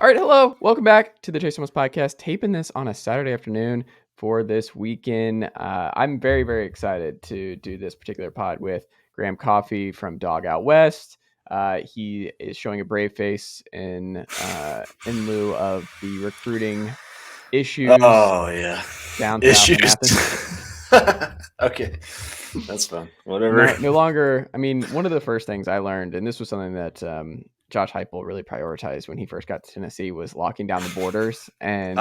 right, hello. Welcome back to the Chase Thomas podcast. Taping this on a Saturday afternoon for this weekend. I'm very, very excited to do this particular pod with Graham Coffey from Dawg out west. He is showing a brave face in lieu of the recruiting issues. Oh yeah, down issues. south in Athens. Okay, that's fun. Whatever. No longer. I mean, one of the first things I learned, and this was something that Josh Heupel really prioritized when he first got to Tennessee, was locking down the borders. And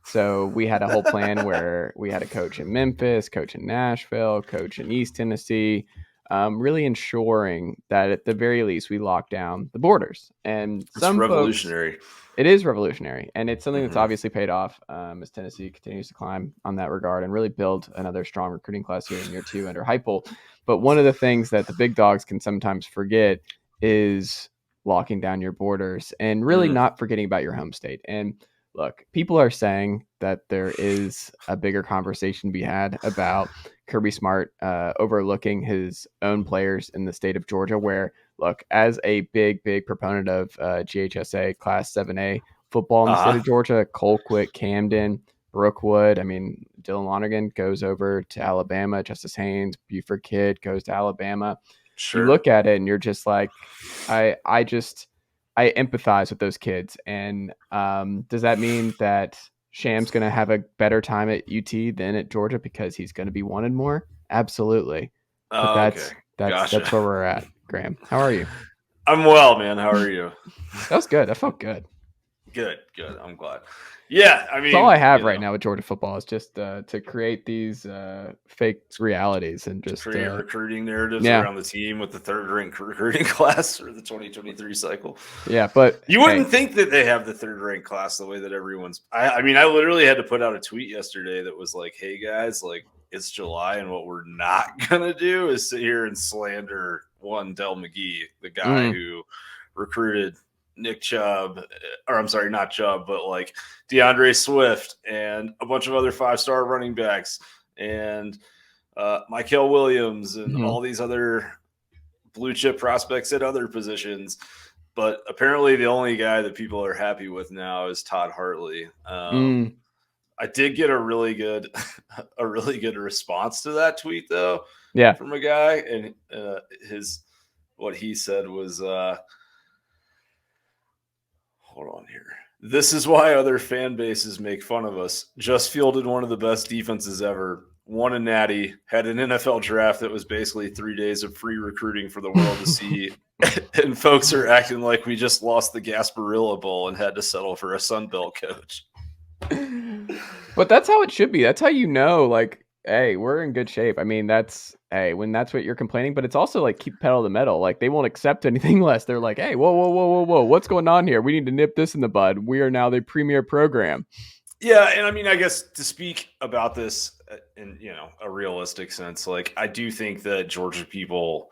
so we had a whole plan where we had a coach in Memphis, coach in Nashville, coach in East Tennessee, really ensuring that at the very least we lock down the borders. And it's revolutionary. It is revolutionary, and it's something that's obviously paid off as Tennessee continues to climb on that regard and really build another strong recruiting class here in year 2 under Heupel. But one of the things that the big dogs can sometimes forget is locking down your borders and really not forgetting about your home state. And look, people are saying that there is a bigger conversation to be had about Kirby Smart overlooking his own players in the state of Georgia, where, look, as a big proponent of GHSA Class 7A football in the state of Georgia, Colquitt, Camden, Brookwood, I mean, Dylan Lonergan goes over to Alabama, Justice Haynes, Buford Kidd goes to Alabama. Sure. You look at it and you're just like, I empathize with those kids. And does that mean that Sham's going to have a better time at UT than at Georgia because he's going to be wanted more? Absolutely. But that's where we're at. Graham, how are you? I'm well, man. How are you? That was good. That felt good. Good. I'm glad. Yeah, I mean, that's all I have right now with Georgia football is just to create these fake realities and just create recruiting narratives around the team with the third-ranked recruiting class for the 2023 cycle. Yeah, but you wouldn't think that they have the third-ranked class the way that everyone's. I mean, I literally had to put out a tweet yesterday that was like, "Hey guys, like it's July, and what we're not gonna do is sit here and slander one Del McGee, the guy who recruited." Nick Chubb, or I'm sorry, not Chubb, but like DeAndre Swift and a bunch of other 5-star running backs and Mykel Williams and all these other blue chip prospects at other positions. But apparently the only guy that people are happy with now is Todd Hartley. I did get a really good response to that tweet though. Yeah. From a guy, and what he said was, hold on here. This is why other fan bases make fun of us. Just fielded one of the best defenses ever. Won a natty. Had an NFL draft that was basically 3 days of free recruiting for the world to see. And folks are acting like we just lost the Gasparilla Bowl and had to settle for a Sun Belt coach. But that's how it should be. That's how you know, like, hey, we're in good shape. I mean, when that's what you're complaining, but it's also like keep pedal to the metal. Like they won't accept anything less. They're like, hey, whoa, what's going on here? We need to nip this in the bud. We are now the premier program. Yeah, and I mean, I guess to speak about this in a realistic sense, like I do think that Georgia people,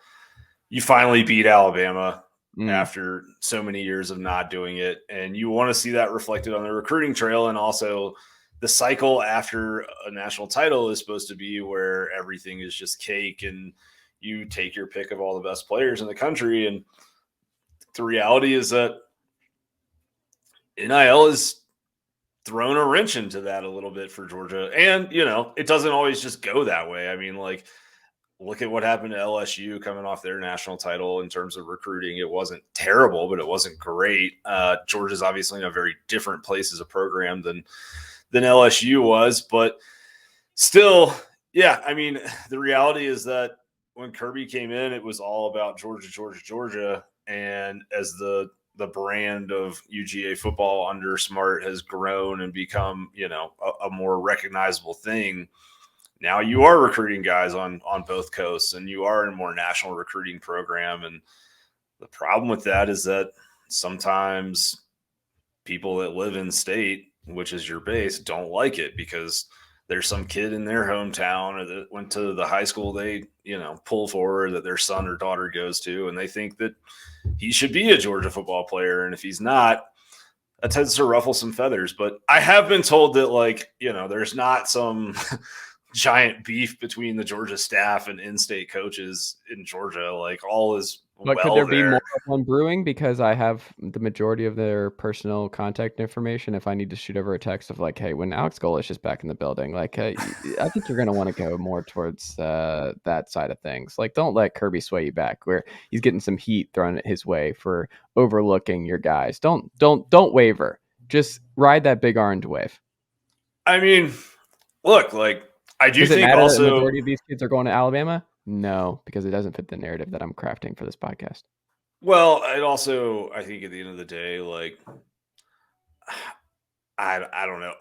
you finally beat Alabama after so many years of not doing it, and you want to see that reflected on the recruiting trail, and also the cycle after a national title is supposed to be where everything is just cake and you take your pick of all the best players in the country. And the reality is that NIL has thrown a wrench into that a little bit for Georgia. And, it doesn't always just go that way. I mean, like, look at what happened to LSU coming off their national title in terms of recruiting. It wasn't terrible, but it wasn't great. Georgia's obviously in a very different place as a program than LSU was, but still, yeah, I mean, the reality is that when Kirby came in, it was all about Georgia. And as the brand of UGA football under Smart has grown and become, a more recognizable thing, now you are recruiting guys on both coasts and you are in a more national recruiting program. And the problem with that is that sometimes people that live in state, which is your base, don't like it because there's some kid in their hometown or that went to the high school they, pull forward that their son or daughter goes to, and they think that he should be a Georgia football player. And if he's not, that tends to ruffle some feathers. But I have been told that, like, there's not some giant beef between the Georgia staff and in-state coaches in Georgia. Like all is But well could there be there. more of one brewing because I have the majority of their personal contact information? If I need to shoot over a text of like, hey, when Alex Golesh is back in the building, like, I think you're going to want to go more towards that side of things. Like, don't let Kirby sway you back where he's getting some heat thrown his way for overlooking your guys. Don't waver. Just ride that big orange wave. I mean, look, like I do Does it think matter that also the majority of these kids are going to Alabama? No, because it doesn't fit the narrative that I'm crafting for this podcast. well, it also I think at the end of the day, like I don't know.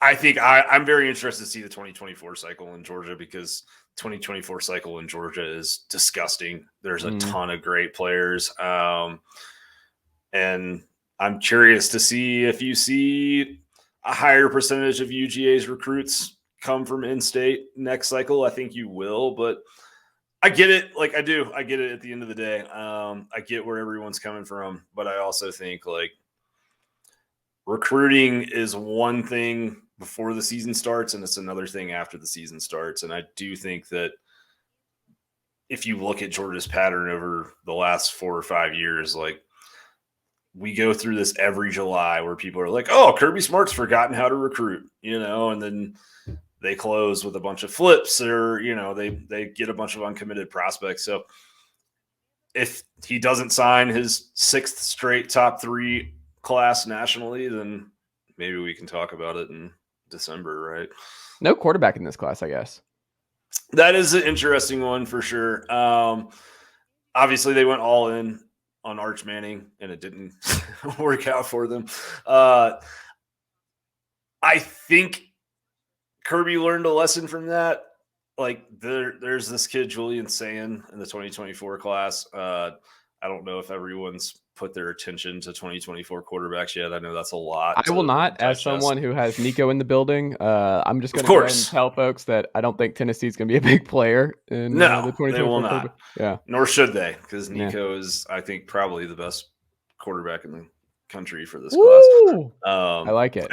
I think I'm very interested to see the 2024 cycle in Georgia because 2024 cycle in Georgia is disgusting. There's a ton of great players. And I'm curious to see if you see a higher percentage of UGA's recruits come from in-state next cycle. I think you will, but I get it. Like I do. I get it at the end of the day. I get where everyone's coming from, but I also think like recruiting is one thing before the season starts and it's another thing after the season starts. And I do think that if you look at Georgia's pattern over the last 4 or 5 years, like we go through this every July where people are like, oh, Kirby Smart's forgotten how to recruit, and then they close with a bunch of flips or, they get a bunch of uncommitted prospects. So if he doesn't sign his 6th straight top 3 class nationally, then maybe we can talk about it in December, right? No quarterback in this class, I guess. That is an interesting one for sure. Obviously, they went all in on Arch Manning, and it didn't work out for them. I think Kirby learned a lesson from that. Like there's this kid Julian Sayin in the 2024 class. I don't know if everyone's put their attention to 2024 quarterbacks yet. I know that's a lot. I will not, as someone who has Nico in the building. I'm just going to go ahead and tell folks that I don't think Tennessee's going to be a big player in the 2024. They will not. Yeah, nor should they, because Nico is, I think, probably the best quarterback in the country for this class. I like it.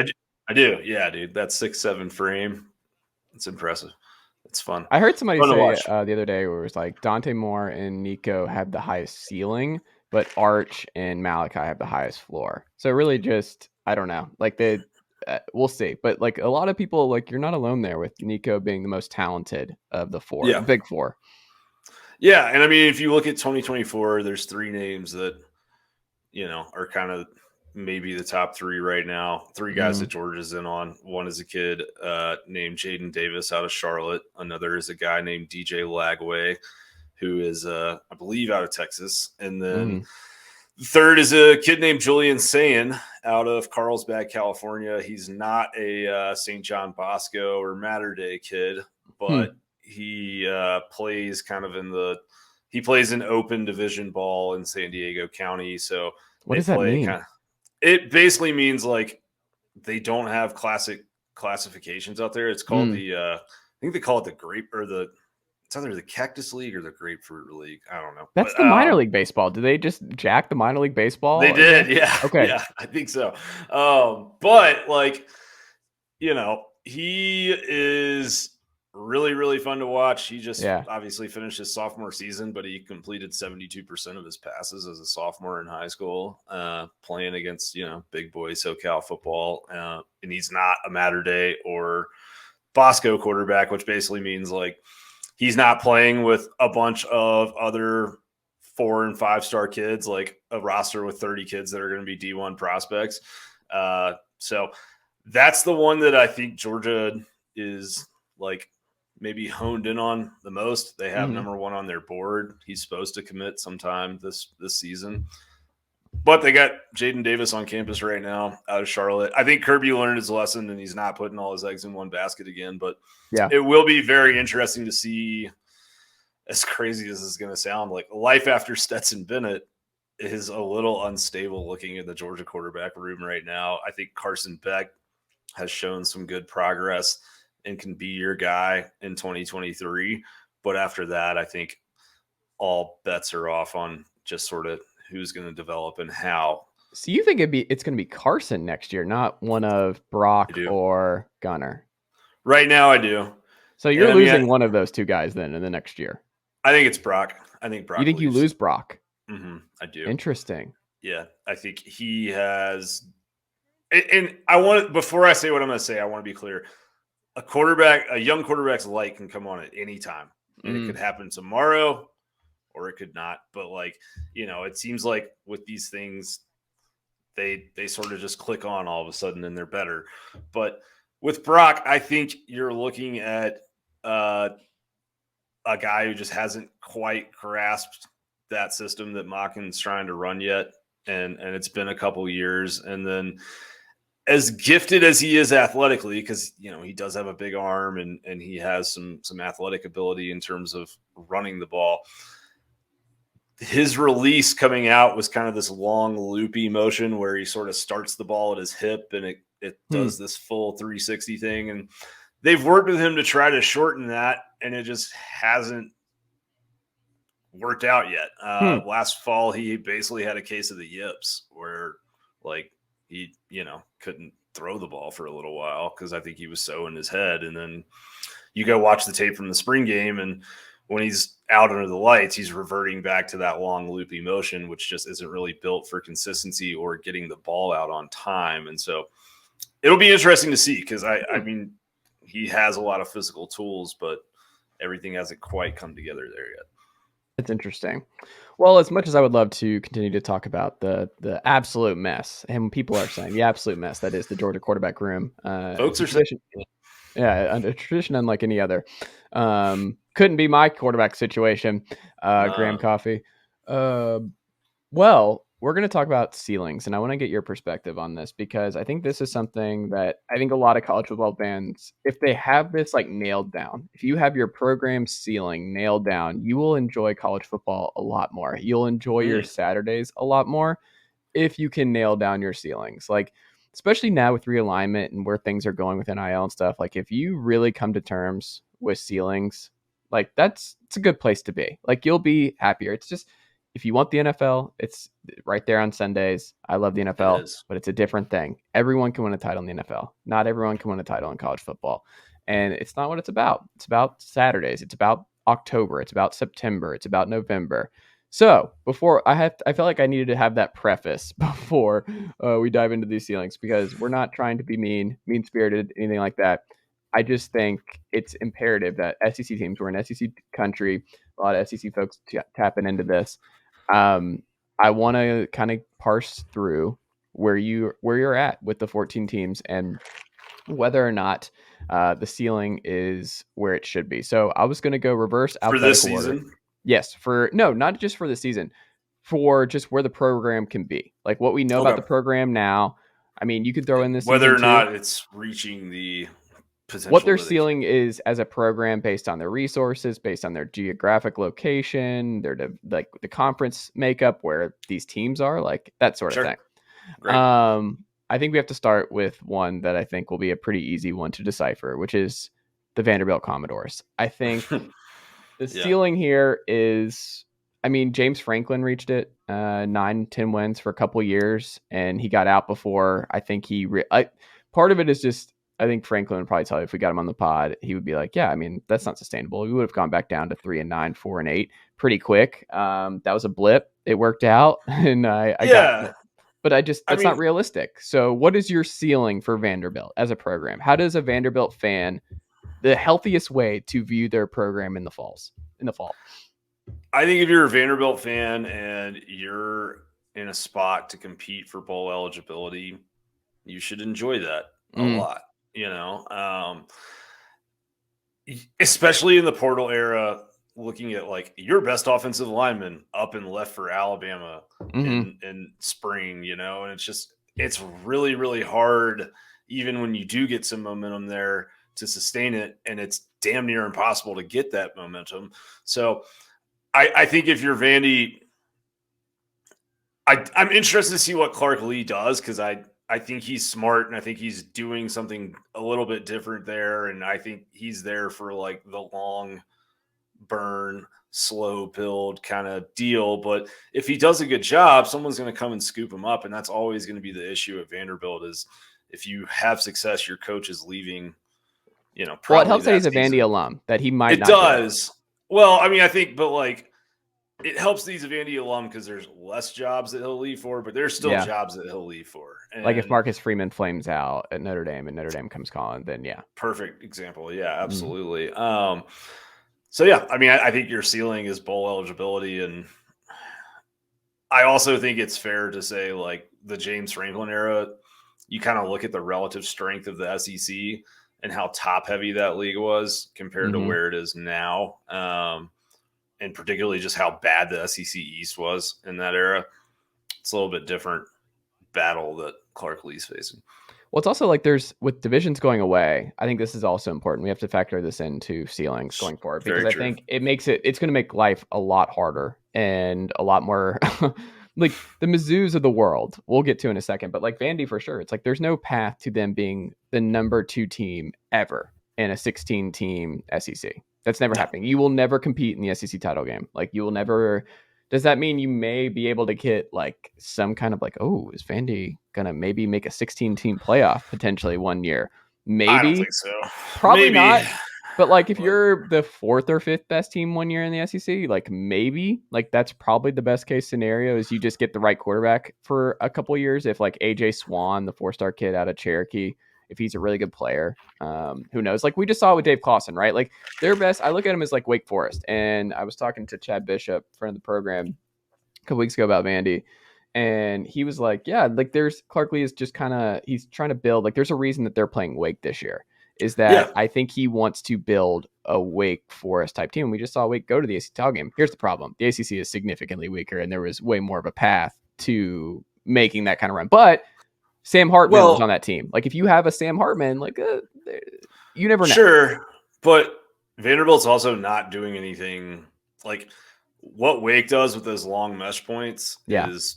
I do. Yeah, dude. That 6'7" frame. It's impressive. It's fun. I heard somebody say the other day where it was like Dante Moore and Nico have the highest ceiling, but Arch and Malachi have the highest floor. So really just, I don't know, like we'll see. But like a lot of people, like you're not alone there with Nico being the most talented of the four, the big four. Yeah. And I mean, if you look at 2024, there's 3 names that, are kind of maybe the top 3 right now. 3 guys that Georgia's in on. One is a kid named Jaden Davis out of Charlotte. Another is a guy named DJ Lagway, who is, I believe, out of Texas. And then the third is a kid named Julian Sayin out of Carlsbad, California. He's not a St. John Bosco or Mater Dei kid, but he plays kind of he plays in open division ball in San Diego County. So what does that mean? It basically means like they don't have classic classifications out there. It's called I think they call it the grape or it's either the Cactus League or the Grapefruit League. I don't know. That's the minor league baseball. Did they just jack the minor league baseball? They did. Yeah. Okay. Yeah, I think so. But like, he is really, really fun to watch. He just obviously finished his sophomore season, but he completed 72% of his passes as a sophomore in high school, playing against, big boy SoCal football. And he's not a Mater Dei or Bosco quarterback, which basically means like he's not playing with a bunch of other 4 and 5-star kids, like a roster with 30 kids that are going to be D1 prospects. So that's the one that I think Georgia is like maybe honed in on the most. They have number 1 on their board. He's supposed to commit sometime this season. But they got Jaden Davis on campus right now out of Charlotte. I think Kirby learned his lesson, and he's not putting all his eggs in one basket again. But it will be very interesting to see, as crazy as this is going to sound, like life after Stetson Bennett is a little unstable looking in the Georgia quarterback room right now. I think Carson Beck has shown some good progress and can be your guy in 2023. But after that, I think all bets are off on just sort of who's going to develop and how. So you think it's going to be Carson next year, not one of Brock or Gunner? Right now I do. So you're losing one of those two guys then in the next year. I think it's Brock. I think Brock. You think leaves. You lose Brock? I do. Interesting. Yeah, I think he has. And I want, before I say what I'm going to say, I want to be clear. A young quarterback's light can come on at any time, and it could happen tomorrow, or it could not. But it seems like with these things, they sort of just click on all of a sudden, and they're better. But with Brock, I think you're looking at a guy who just hasn't quite grasped that system that Machen's trying to run yet, and it's been a couple years. And then, as gifted as he is athletically, because he does have a big arm and he has some athletic ability in terms of running the ball, his release coming out was kind of this long loopy motion where he sort of starts the ball at his hip and it does this full 360 thing. And they've worked with him to try to shorten that, and it just hasn't worked out yet. Last fall, he basically had a case of the yips where he, couldn't throw the ball for a little while because I think he was so in his head. And then you go watch the tape from the spring game, and when he's out under the lights, he's reverting back to that long loopy motion, which just isn't really built for consistency or getting the ball out on time. And so it'll be interesting to see, because I mean, he has a lot of physical tools, but everything hasn't quite come together there yet. It's interesting. Well, as much as I would love to continue to talk about the absolute mess, and people are saying the absolute mess that is the Georgia quarterback room, folks are saying, a tradition unlike any other. Couldn't be my quarterback situation, Graham Coffey. Well, we're going to talk about ceilings, and I want to get your perspective on this, because I think this is something that I think a lot of college football fans, if they have this nailed down, if you have your program ceiling nailed down, you will enjoy college football a lot more. You'll enjoy your Saturdays a lot more if you can nail down your ceilings. Especially now with realignment and where things are going with NIL and stuff, if you really come to terms with ceilings, it's a good place to be. You'll be happier. It's just, if you want the NFL, it's right there on Sundays. I love the NFL, but it's a different thing. Everyone can win a title in the NFL. Not everyone can win a title in college football. And it's not what it's about. It's about Saturdays. It's about October. It's about September. It's about November. So before I felt like I needed to have that preface before we dive into these ceilings, because we're not trying to be mean-spirited, anything like that. I just think it's imperative that SEC teams, we're an SEC country, a lot of SEC folks tapping into this. I want to kind of parse through where you're at with the 14 teams and whether or not the ceiling is where it should be. So I was going to go reverse alphabetical for this order. season. Yes, not just for the season, for just where the program can be, what we know about the program now. I mean, you could throw in this whether or not it's reaching the potential. What their ceiling is as a program, based on their resources, based on their geographic location, their the conference makeup, where these teams are, that sort of thing. Great. I think we have to start with one that I think will be a pretty easy one to decipher, which is the Vanderbilt Commodores. I think the ceiling here is, I mean, James Franklin reached it, 9-10 wins for a couple years, and he got out before. I think part of it is just, I think Franklin would probably tell you, if we got him on the pod, he would be like, yeah, I mean, that's not sustainable. We would have gone back down to 3-9, 4-8 pretty quick. That was a blip. It worked out. And I got it. But that's not realistic. So what is your ceiling for Vanderbilt as a program? How does a Vanderbilt fan, the healthiest way to view their program in the fall? I think if you're a Vanderbilt fan and you're in a spot to compete for bowl eligibility, you should enjoy that a lot. Especially in the portal era, looking at your best offensive lineman up and left for Alabama in spring, and it's really, really hard, even when you do get some momentum there, to sustain it. And it's damn near impossible to get that momentum. So I think if you're Vandy, I'm interested to see what Clark Lee does, because I think he's smart, and I think he's doing something a little bit different there. And I think he's there for the long burn, slow build kind of deal. But if he does a good job, someone's going to come and scoop him up. And that's always going to be the issue at Vanderbilt, is if you have success, your coach is leaving Well, it helps that that he's a season. Vandy alum, that he might It not does. Well, I mean, I think, but like, it helps that he's a Vandy alum because there's less jobs that he'll leave for, but there's still jobs that he'll leave for. And like if Marcus Freeman flames out at Notre Dame and Notre Dame comes calling, then yeah. Perfect example. Yeah, absolutely. So yeah, I mean, I think your ceiling is bowl eligibility, and I also think it's fair to say like the James Franklin era, you kind of look at the relative strength of the SEC and how top heavy that league was compared to where it is now. And particularly just how bad the SEC East was in that era. It's a little bit different battle that Clark Lee's facing. Well, it's also like with divisions going away, I think this is also important. We have to factor this into ceilings going forward because I think it's going to make life a lot harder and a lot more like the Mizzous of the world. We'll get to in a second, but like Vandy for sure. It's like there's no path to them being the number 2 team ever in a 16-team SEC. That's never happening. You will never compete in the SEC title game. Like you will never. Does that mean you may be able to get like some kind of like, oh, is Vandy gonna maybe make a 16-team playoff potentially one year? Maybe. I don't think so. Probably not. But like if you're the 4th or 5th best team one year in the SEC, like maybe like that's probably the best case scenario is you just get the right quarterback for a couple of years. If like AJ Swan, the 4-star kid out of Cherokee, if he's a really good player, who knows? Like we just saw with Dave Clawson, right? Like their best, I look at him as like Wake Forest. And I was talking to Chad Bishop, friend of the program, a couple weeks ago about Vandy. And he was like, yeah, like Clark Lee is just he's trying to build, like there's a reason that they're playing Wake this year is that I think he wants to build a Wake Forest type team. We just saw Wake go to the ACC title game. Here's the problem. The ACC is significantly weaker and there was way more of a path to making that kind of run. But Sam Hartman was on that team. Like if you have a Sam Hartman, like you never know. Sure, but Vanderbilt's also not doing anything like what Wake does with those long mesh points is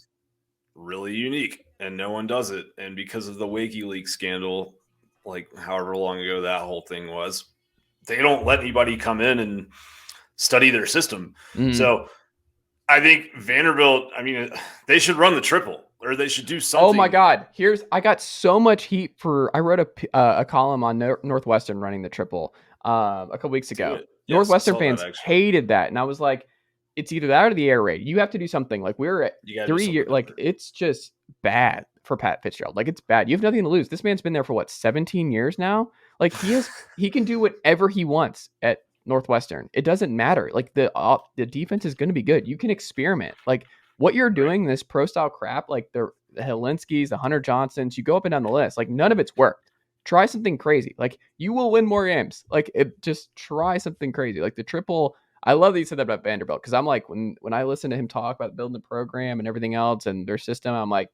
really unique, and no one does it. And because of the WikiLeaks scandal, like however long ago that whole thing was, they don't let anybody come in and study their system. So I think Vanderbilt, I mean, they should run the triple. Or they should do something. Oh my God! I got so much heat I wrote a column on Northwestern running the triple a couple weeks ago. Yes, Northwestern fans hated that, and I was like, it's either that or the air raid. You have to do something. Like we're at 3 years, like it's just bad for Pat Fitzgerald. Like it's bad. You have nothing to lose. This man's been there for what 17 years now. Like he can do whatever he wants at Northwestern. It doesn't matter. Like the defense is going to be good. You can experiment. Like. What you're doing, this pro style crap, like the Helinskis, the Hunter Johnsons, you go up and down the list, like none of it's worked. Try something crazy. Like you will win more games. Like just try something crazy. Like the triple. I love that you said that about Vanderbilt because I'm like when I listen to him talk about building the program and everything else and their system, I'm like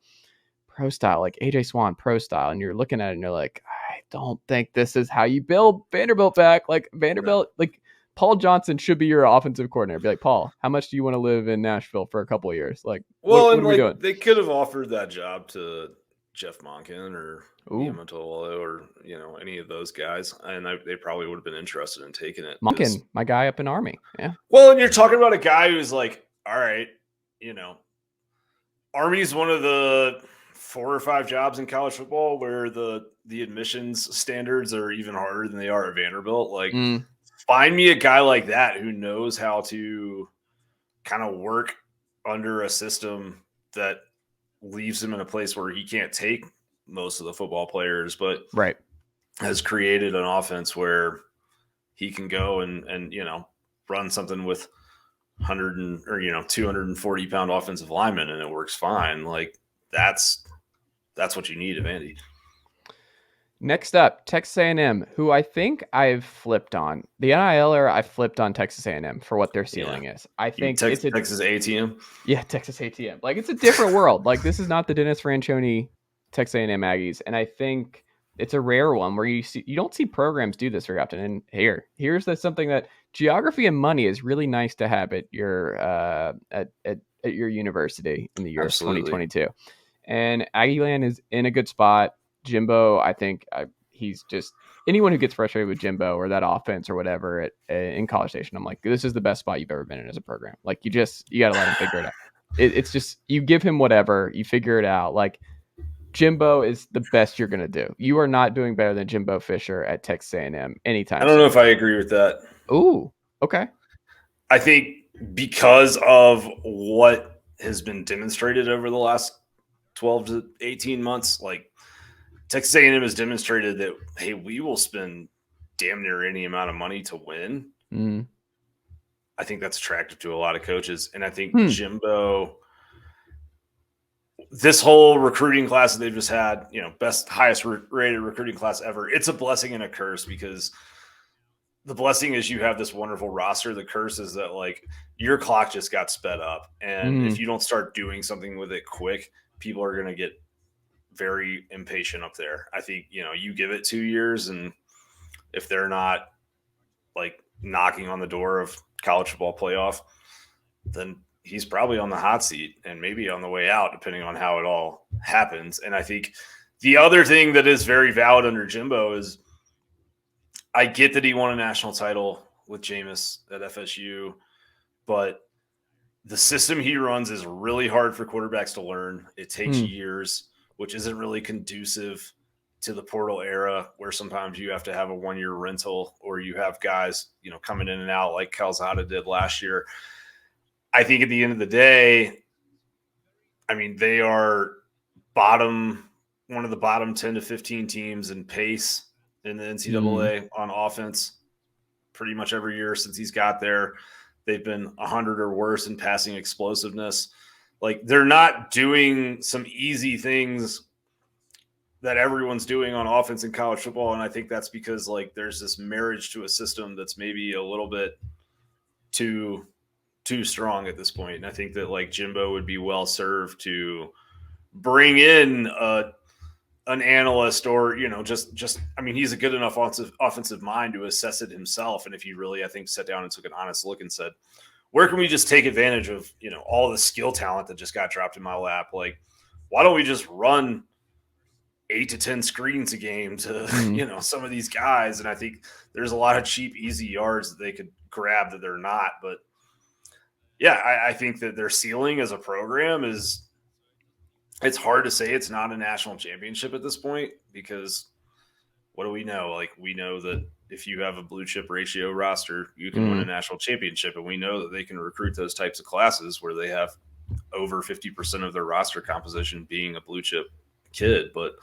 pro style, like AJ Swan pro style, and you're looking at it and you're like, I don't think this is how you build Vanderbilt back. Like Vanderbilt, like. Paul Johnson should be your offensive coordinator. Be like, Paul, how much do you want to live in Nashville for a couple of years? Like, what are we doing? They could have offered that job to Jeff Monken or Yamatola or any of those guys, and they probably would have been interested in taking it. Monken, my guy up in Army, yeah. Well, and you're talking about a guy who's like, all right, Army's one of the 4 or 5 jobs in college football where the admissions standards are even harder than they are at Vanderbilt. Like. Find me a guy like that who knows how to kind of work under a system that leaves him in a place where he can't take most of the football players, but has created an offense where he can go and run something with 240 pound offensive linemen and it works fine. Like that's what you need at Vandy. Next up, Texas A&M, who I think I've flipped on. The NIL era, I flipped on Texas A&M for what their ceiling is. I think it's Texas ATM. Yeah, Texas ATM. Like it's a different world. Like this is not the Dennis Franchione Texas A&M Aggies, and I think it's a rare one where you don't see programs do this very often. And here's something that geography and money is really nice to have at your at your university in the year of 2022. And Aggieland is in a good spot. Jimbo, I think he's just anyone who gets frustrated with Jimbo or that offense or whatever in College Station. I'm like, this is the best spot you've ever been in as a program. Like you got to let him figure it out. It's just, you give him whatever, you figure it out. Like Jimbo is the best you're going to do. You are not doing better than Jimbo Fisher at Texas A&M anytime I don't know soon. if I agree with that. Ooh, okay. I think because of what has been demonstrated over the last 12 to 18 months, like Texas A&M has demonstrated that, hey, we will spend damn near any amount of money to win. Mm. I think that's attractive to a lot of coaches. And I think Jimbo, this whole recruiting class that they've just had, highest rated recruiting class ever, it's a blessing and a curse, because the blessing is you have this wonderful roster. The curse is that, like, your clock just got sped up. And if you don't start doing something with it quick, people are going to get very impatient up there. I think, you give it 2 years, and if they're not like knocking on the door of college football playoff, then he's probably on the hot seat and maybe on the way out, depending on how it all happens. And I think the other thing that is very valid under Jimbo is, I get that he won a national title with Jameis at FSU, but the system he runs is really hard for quarterbacks to learn. It takes years, which isn't really conducive to the portal era, where sometimes you have to have a 1-year rental, or you have guys, coming in and out like Calzada did last year. I think at the end of the day, I mean, they are one of the bottom 10 to 15 teams in pace in the NCAA on offense pretty much every year since he's got there. They've been 100 or worse in passing explosiveness. Like, they're not doing some easy things that everyone's doing on offense in college football. And I think that's because, like, there's this marriage to a system that's maybe a little bit too strong at this point. And I think that, like, Jimbo would be well served to bring in an analyst, or, I mean, he's a good enough offensive mind to assess it himself. And if he really, I think, sat down and took an honest look and said, where can we just take advantage of, all the skill talent that just got dropped in my lap? Like, why don't we just run 8 to 10 screens a game to, some of these guys? And I think there's a lot of cheap, easy yards that they could grab that they're not. But yeah, I think that their ceiling as a program is, it's hard to say it's not a national championship at this point, because what do we know? Like, we know that if you have a blue chip ratio roster, you can win a national championship. And we know that they can recruit those types of classes where they have over 50% of their roster composition being a blue chip kid. But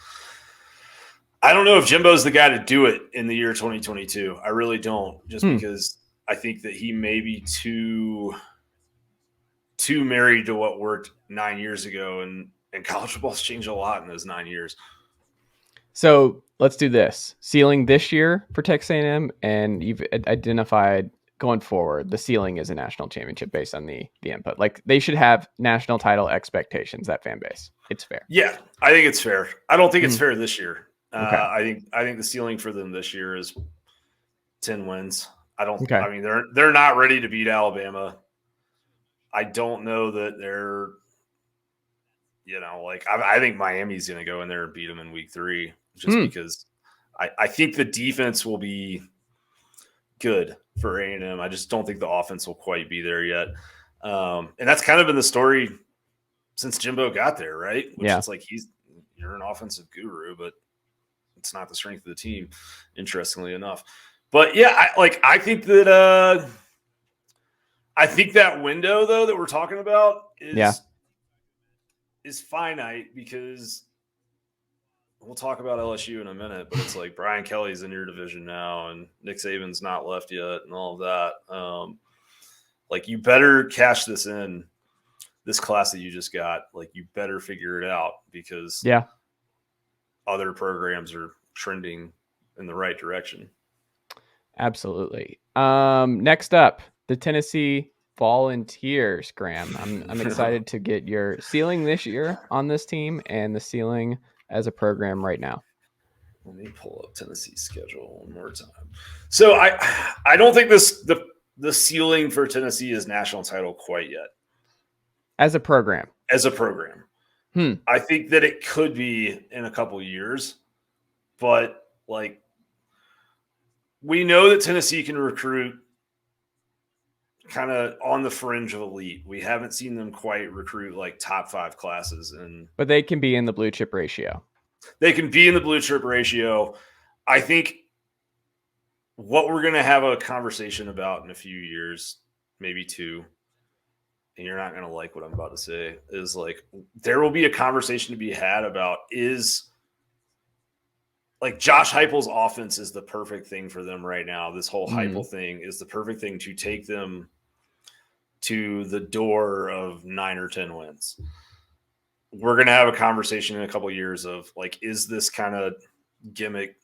I don't know if Jimbo's the guy to do it in the year 2022. I really don't, just because I think that he may be too married to what worked 9 years ago. And college football's changed a lot in those 9 years. So let's do this. Ceiling this year for Texas A&M, and you've identified going forward, the ceiling is a national championship based on the input. Like, they should have national title expectations, that fan base. It's fair. Yeah, I think it's fair. I don't think it's fair this year. Okay. I think the ceiling for them this year is 10 wins. I mean, they're not ready to beat Alabama. I don't know that they're, I think Miami's going to go in there and beat them in week 3, just because I think the defense will be good for A&M. I just don't think the offense will quite be there yet. And that's kind of been the story since Jimbo got there, right? Which it's like, you're an offensive guru, but it's not the strength of the team, interestingly enough. But yeah, I think that window, though, that we're talking about is finite, because we'll talk about LSU in a minute, but it's like Brian Kelly's in your division now, and Nick Saban's not left yet, and all of that. Like, you better cash this in, this class that you just got. Like, you better figure it out, because other programs are trending in the right direction. Absolutely. Next up, the Tennessee Volunteers, Graham. I'm excited to get your ceiling this year on this team and the ceiling as a program right now. Let me pull up Tennessee's schedule one more time. So I don't think the ceiling for Tennessee is national title quite yet. As a program. I think that it could be in a couple years, but, like, we know that Tennessee can recruit kind of on the fringe of elite. We haven't seen them quite recruit like top 5 classes, but they can be in the blue chip ratio. They can be in the blue chip ratio. I think what we're going to have a conversation about in a few years, maybe 2, and you're not going to like what I'm about to say, is like there will be a conversation to be had about is like Josh Heupel's offense is the perfect thing for them right now. This whole Heupel thing is the perfect thing to take them to the door of 9 or 10 wins. We're going to have a conversation in a couple of years of like, is this kind of gimmick,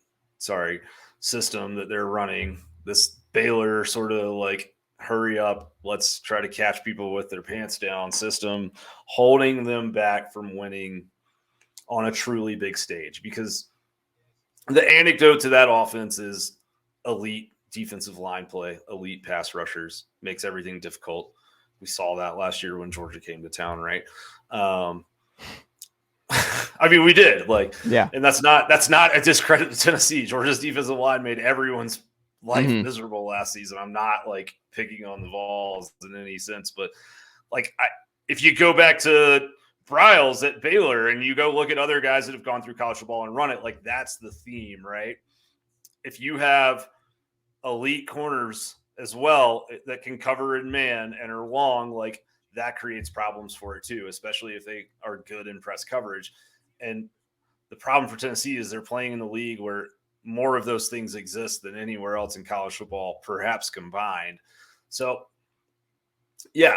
system that they're running, this Baylor sort of like, hurry up, let's try to catch people with their pants down system, holding them back from winning on a truly big stage? Because the anecdote to that offense is elite defensive line play, elite pass rushers, makes everything difficult. We saw that last year when Georgia came to town, right? I mean, we did, like, yeah. And that's not a discredit to Tennessee. Georgia's defensive line made everyone's life miserable last season. I'm not like picking on the Vols in any sense, but like, if you go back to Briles at Baylor and you go look at other guys that have gone through college football and run it, like that's the theme, right? If you have elite corners as well that can cover in man and are long, like that creates problems for it too, especially if they are good in press coverage. And the problem for Tennessee is they're playing in the league where more of those things exist than anywhere else in college football, perhaps combined. So yeah,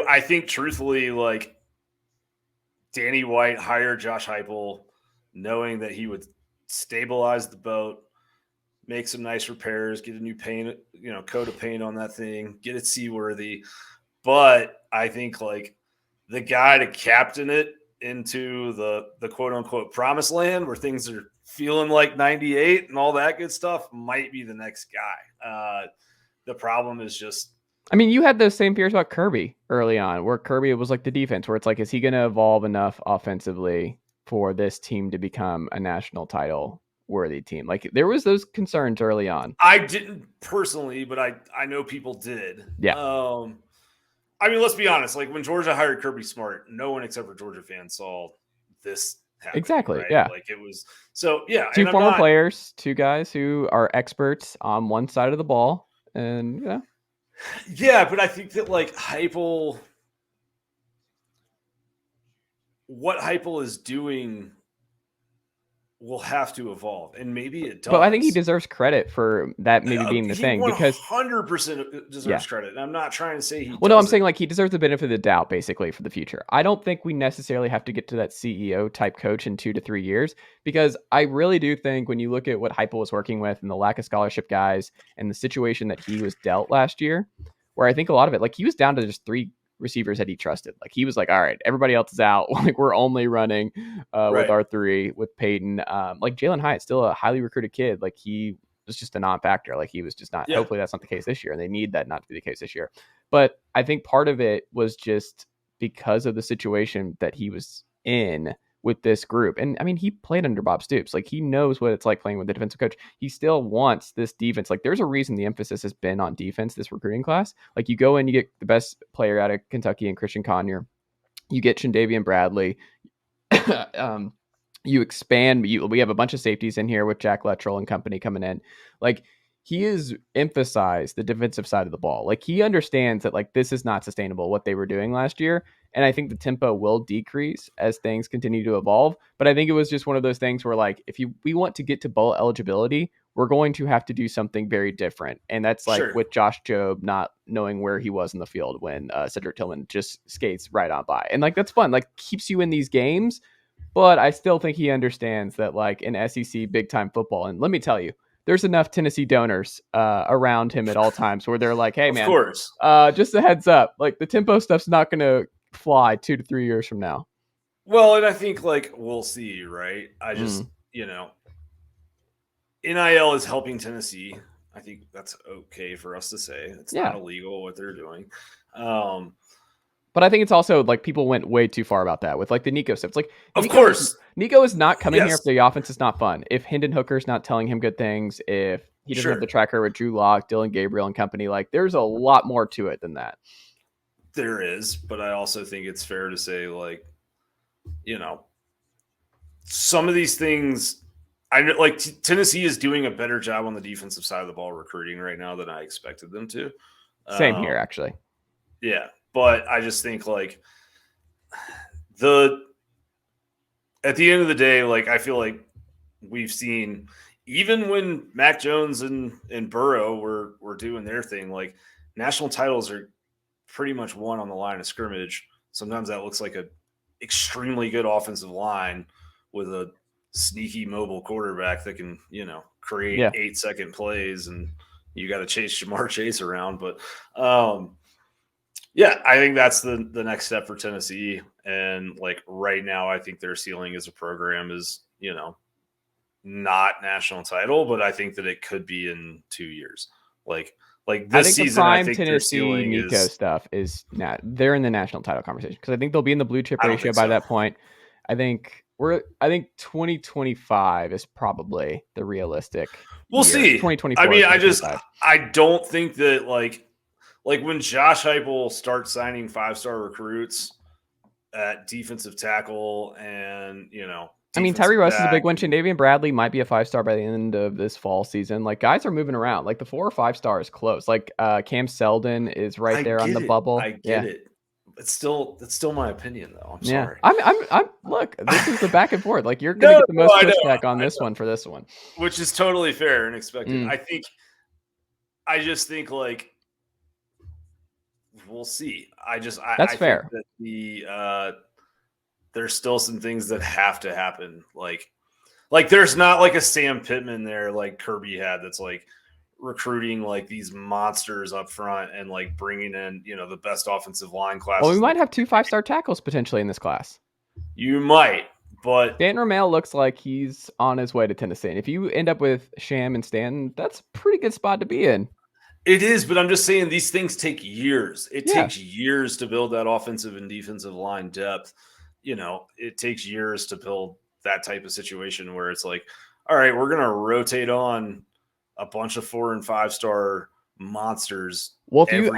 I think truthfully, like, Danny White hired Josh Heupel knowing that he would stabilize the boat, make some nice repairs, get a new paint, coat of paint on that thing, get it seaworthy. But I think like the guy to captain it into the quote unquote promised land where things are feeling like 98 and all that good stuff might be the next guy. The problem is just, I mean, you had those same fears about Kirby early on, where Kirby was like the defense, where it's like, is he going to evolve enough offensively for this team to become a national title worthy team? Like there was those concerns early on. I didn't personally, but I know people did. Yeah. I mean, let's be honest. Like when Georgia hired Kirby Smart, no one except for Georgia fans saw this happen. Exactly. Right? Yeah. Like it was so. Yeah. 2 former players, 2 guys who are experts on one side of the ball, and yeah. Yeah, but I think that like what Heupel is doing will have to evolve, and maybe it does. But I think he deserves credit for that maybe being the thing, because 100% deserves credit. And I'm not trying to say he. Well, no, I'm saying like he deserves the benefit of the doubt basically for the future. I don't think we necessarily have to get to that CEO type coach in 2 to 3 years, because I really do think when you look at what Heupel was working with and the lack of scholarship guys and the situation that he was dealt last year, where I think a lot of it, like he was down to just 3 receivers that he trusted. Like he was like, all right, everybody else is out. Like we're only running with our 3 with Peyton. Like Jalen Hyatt, still a highly recruited kid. Like he was just a non-factor. Like he was just not. Yeah. Hopefully that's not the case this year, and they need that not to be the case this year. But I think part of it was just because of the situation that he was in with this group. And I mean, he played under Bob Stoops. Like he knows what it's like playing with the defensive coach. He still wants this defense. Like there's a reason the emphasis has been on defense this recruiting class. Like you go in, you get the best player out of Kentucky and Christian Conyer. You get Shandavian Bradley. You expand. We have a bunch of safeties in here with Jack Luttrell and company coming in. Like he has emphasized the defensive side of the ball. Like he understands that like this is not sustainable what they were doing last year. And I think the tempo will decrease as things continue to evolve. But I think it was just one of those things where like, if we want to get to bowl eligibility, we're going to have to do something very different. And that's like with Josh Jobe not knowing where he was in the field when Cedric Tillman just skates right on by. And like, that's fun, like keeps you in these games. But I still think he understands that like in SEC big time football. And let me tell you, there's enough Tennessee donors around him at all times where they're like, hey man, of course. Just a heads up, like the tempo stuff's not going to fly 2 to 3 years from now. Well, and I think like we'll see, right? I just NIL is helping Tennessee. I think that's okay for us to say. It's not illegal what they're doing. But I think it's also like people went way too far about that with like the Nico stuff. It's like, of course, Nico is not coming here if the offense is not fun. If Hendon Hooker's not telling him good things, if He doesn't have the tracker with Drew Lock, Dylan Gabriel, and company. Like, there's a lot more to it than that. There is, but I also think it's fair to say, like, some of these things, Tennessee is doing a better job on the defensive side of the ball recruiting right now than I expected them to. Same here, actually. Yeah, but I just think, like, at the end of the day, like, I feel like we've seen, even when Mac Jones and Burrow were doing their thing, like, national titles are pretty much won on the line of scrimmage. Sometimes that looks like an extremely good offensive line with a sneaky mobile quarterback that can, create 8-second plays, and you got to chase Jamar Chase around. But I think that's the next step for Tennessee. And, like, right now, I think their ceiling as a program is, not national title, but I think that it could be in 2 years. Like this season, I think Tennessee Nico stuff is not. They're in the national title conversation because I think they'll be in the blue chip ratio by that point. I think 2025 is probably the realistic. We'll see. 2024. I mean, I don't think that like when Josh Heupel starts signing 5-star recruits at defensive tackle, and I mean, Tyree Russ is a big one. Chandavian Bradley might be a 5-star by the end of this fall season. Like, guys are moving around. Like, the 4 or 5-star is close. Like, Cam Seldon is right there on the bubble. I get it. It's still my opinion, though. I'm sorry. I'm look, this is the back and forth. Like, you're going to get the most pushback on this one for this one. Which is totally fair and expected. I just think, like, we'll see. That's fair. Think that there's still some things that have to happen. Like there's not like a Sam Pittman there like Kirby had that's like recruiting like these monsters up front and like bringing in, the best offensive line classes. Well, we might have 2 5-star tackles potentially in this class. You might, but Stanton Romeo looks like he's on his way to Tennessee. And if you end up with Sham and Stanton, that's a pretty good spot to be in. It is, but I'm just saying these things take years. It takes years to build that offensive and defensive line depth. It takes years to build that type of situation where it's like, all right, we're going to rotate on a bunch of 4 and 5-star monsters. Well, if you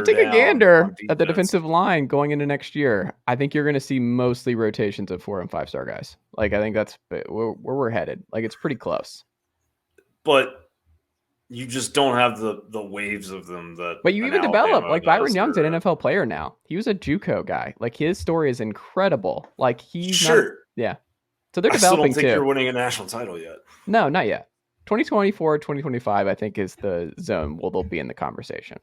take a gander at the defensive line going into next year, I think you're going to see mostly rotations of 4 and 5-star guys. Like, I think that's where we're headed. Like, it's pretty close. But you just don't have the waves of them that. But you even develop, like, Byron Young's an NFL player now. He was a JUCO guy. Like, his story is incredible. Like, he's So they're developing too. I still don't think you're winning a national title yet. No, not yet. 2024, 2025, I think, is the zone where they'll be in the conversation.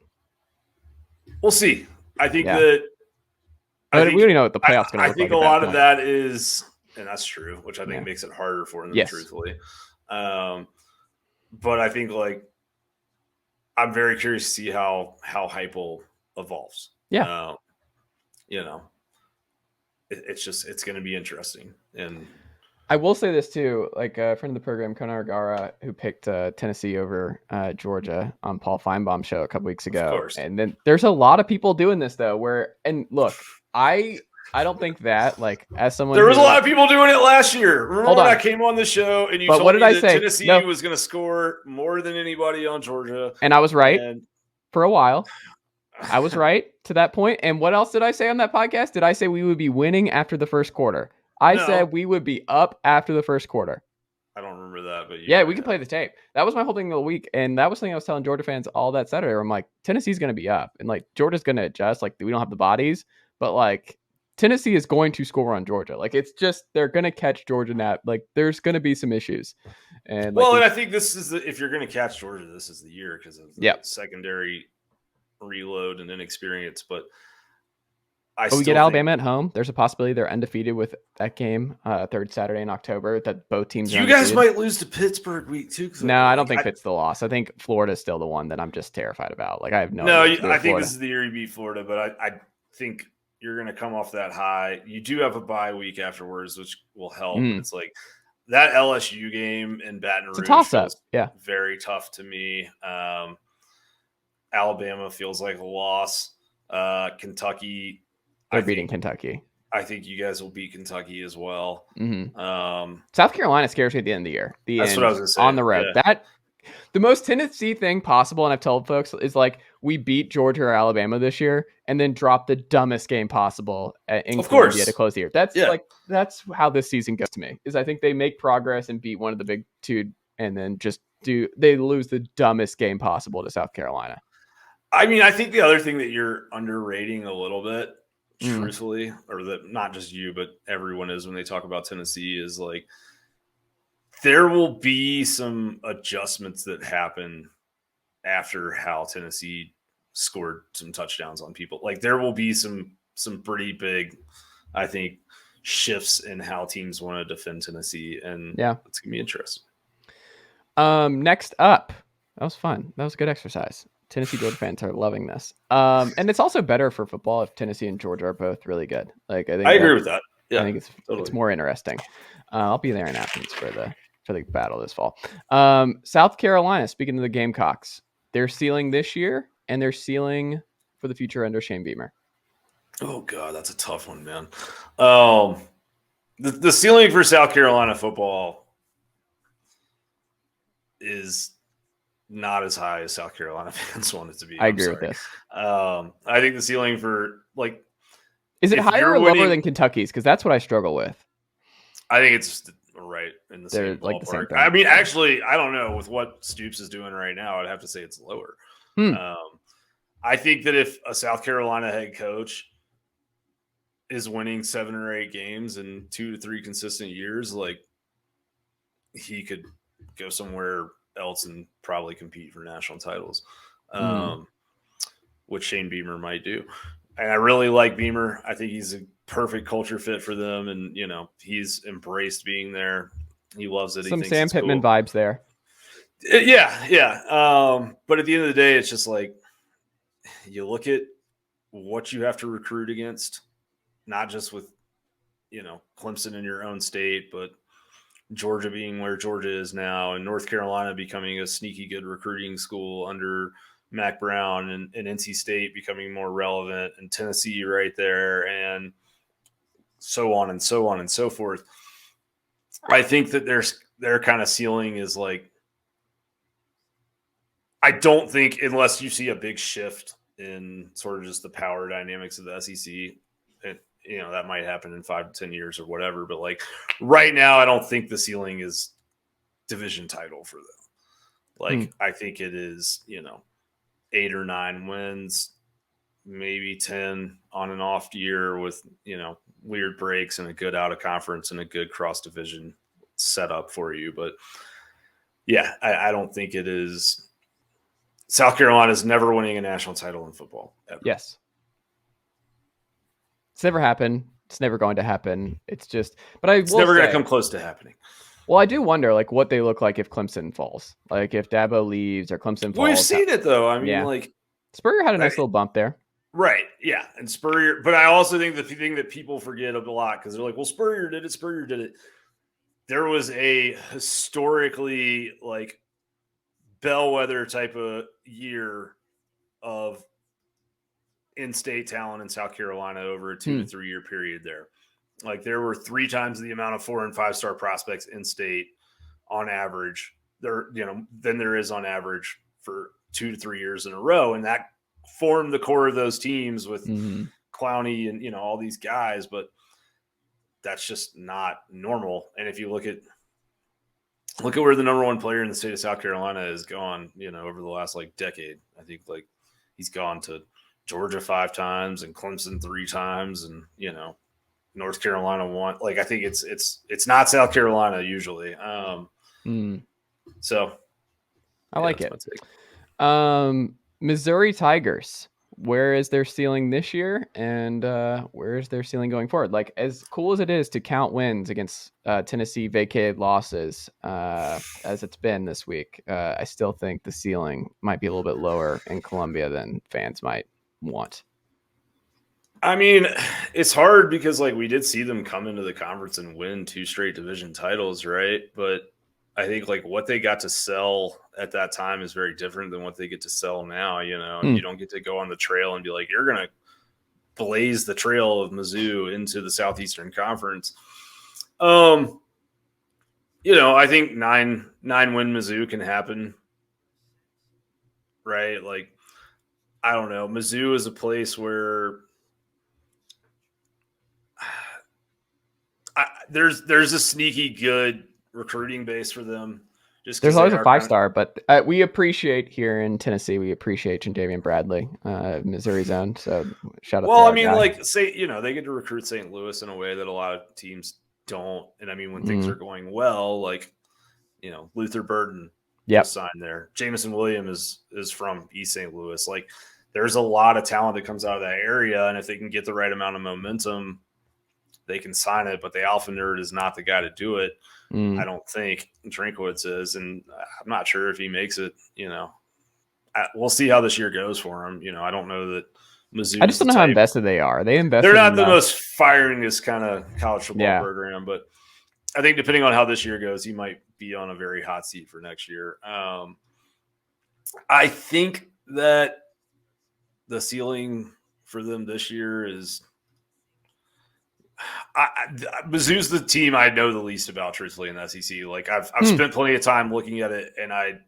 We'll see. I think that. We already know what the playoffs going to look like. I think a lot of that is, and that's true, which I think makes it harder for them, truthfully. But I think, like, I'm very curious to see how Heupel evolves. Yeah. It's going to be interesting. And I will say this too, like a friend of the program, Conar Gara, who picked Tennessee over Georgia on Paul Feinbaum's show a couple weeks ago. Of course. And then there's a lot of people doing this though, and look, I don't think that, like, as someone there was a lot of people doing it last year. Remember when I came on the show and you told me that Tennessee was going to score more than anybody on Georgia. And I was right for a while. I was right to that point. And what else did I say on that podcast? Did I say we would be winning after the first quarter? I said we would be up after the first quarter. I don't remember that, but we can play the tape. That was my whole thing of the week. And that was something I was telling Georgia fans all that Saturday. I'm like, Tennessee's going to be up. And, like, Georgia's going to adjust. Like, we don't have the bodies. But, like, Tennessee is going to score on Georgia. Like, it's just, they're going to catch Georgia nap. Like, there's going to be some issues. And and I think this is if you're going to catch Georgia, this is the year because of the secondary reload and inexperience. But we get Alabama at home. There's a possibility they're undefeated with that game, third Saturday in October, that both teams are undefeated. You guys might lose to Pittsburgh week 2. No, I don't think Pitt's the loss. I think Florida's still the one that I'm just terrified about. Like, I have I think this is the year you beat Florida, but I think you're going to come off that high. You do have a bye week afterwards, which will help. It's like that LSU game in Baton Rouge. It's a toss-up. Yeah. Very tough to me. Alabama feels like a loss. Kentucky. They're beating Kentucky. I think you guys will beat Kentucky as well. Mm-hmm. South Carolina scares me at the end of the year. That's what I was going to say. On the road. Yeah. The most Tennessee thing possible, and I've told folks, is like we beat Georgia or Alabama this year and then drop the dumbest game possible in Of Columbia course. to close the year. That's how this season goes to me. Is I think they make progress and beat one of the big two, and then they lose the dumbest game possible to South Carolina. I mean, I think the other thing that you're underrating a little bit, Mm. truthfully, or that not just you, but everyone is when they talk about Tennessee, is like there will be some adjustments that happen after how Tennessee scored some touchdowns on people. Like there will be some pretty big, I think, shifts in how teams want to defend Tennessee, and it's gonna be interesting. Next up, that was fun. That was a good exercise. Tennessee Georgia fans are loving this. And it's also better for football if Tennessee and Georgia are both really good. Like I agree with that. Yeah, I think it's more interesting. I'll be there in Athens for the battle this fall. South Carolina, speaking of the Gamecocks, they're ceiling this year and they're ceiling for the future under Shane Beamer. Oh God, that's a tough one, man. The ceiling for South Carolina football is not as high as South Carolina fans want it to be. I agree with this. I think the ceiling for is it higher or lower than Kentucky's? Because that's what I struggle with. I think it's right in the same ballpark. The same thing. I mean, actually, I don't know with what Stoops is doing right now. I'd have to say it's lower. I think that if a South Carolina head coach is winning 7 or 8 games in 2 to 3 consistent years, like he could go somewhere else and probably compete for national titles, which Shane Beamer might do. And I really like Beamer. I think he's a perfect culture fit for them. And, he's embraced being there. He loves it. Some Sam Pittman vibes there. Yeah. But at the end of the day, it's just like you look at what you have to recruit against, not just with, Clemson in your own state, but Georgia being where Georgia is now, and North Carolina becoming a sneaky good recruiting school under Mac Brown, and NC State becoming more relevant, and Tennessee right there, and so on and so on and so forth. I think that their kind of ceiling is like, I don't think, unless you see a big shift in sort of just the power dynamics of the SEC, that might happen in 5 to 10 years or whatever. But like right now, I don't think the ceiling is division title for them. Like I think it is, 8 or 9 wins, maybe 10 on an off year with, weird breaks and a good out of conference and a good cross division setup for you. But yeah, I don't think it is. South Carolina's never winning a national title in football ever. Yes. It's never happened. It's never going to happen. It's just, but it's never going to come close to happening. Well, I do wonder, like, what they look like if Clemson falls. Like, if Dabo leaves or Clemson falls. We've seen it, though. I mean, like... Spurrier had a nice little bump there. Right, yeah. And Spurrier... But I also think the thing that people forget a lot, because they're like, well, Spurrier did it. There was a historically, like, bellwether type of year of in-state talent in South Carolina over a 2 to 3 year period there. Like there were 3 times the amount of 4 and 5 star prospects in state on average than there is on average for 2 to 3 years in a row. And that formed the core of those teams with Clowney and, all these guys, but that's just not normal. And if you look at where the number 1 player in the state of South Carolina has gone, over the last decade, I think he's gone to Georgia 5 times and Clemson 3 times. And, North Carolina 1. Like, I think it's not South Carolina usually. So I like it. Missouri Tigers. Where is their ceiling this year, and where is their ceiling going forward? Like, as cool as it is to count wins against Tennessee vacated losses, as it's been this week, I still think the ceiling might be a little bit lower in Columbia than fans might want. I mean, it's hard because we did see them come into the conference and win 2 straight division titles, right? But I think what they got to sell at that time is very different than what they get to sell now. You don't get to go on the trail and be like, you're going to blaze the trail of Mizzou into the Southeastern Conference. I think 9-win Mizzou can happen right? Like, I don't know. Mizzou is a place where there's a sneaky good recruiting base for them. Just There's because always they a are 5-star, but we appreciate here in Tennessee, we appreciate Jadavian Bradley, Missouri zone. So shout out to well, I our mean, guy. like, say, they get to recruit St. Louis in a way that a lot of teams don't. And I mean, when things are going well, like, Luther Burden just signed there. Jameson Williams is from East St. Louis. Like, there's a lot of talent that comes out of that area, and if they can get the right amount of momentum, they can sign it. But the alpha nerd is not the guy to do it. I don't think Drinkwitz is, and I'm not sure if he makes it. We'll see how this year goes for him. I don't know that Mizzou. I just don't know how invested they are. They're not the most firingest kind of college football program, but I think depending on how this year goes, he might be on a very hot seat for next year. I think that the ceiling for them this year is Mizzou's the team I know the least about, truthfully, in the SEC. Like, I've spent plenty of time looking at it, and I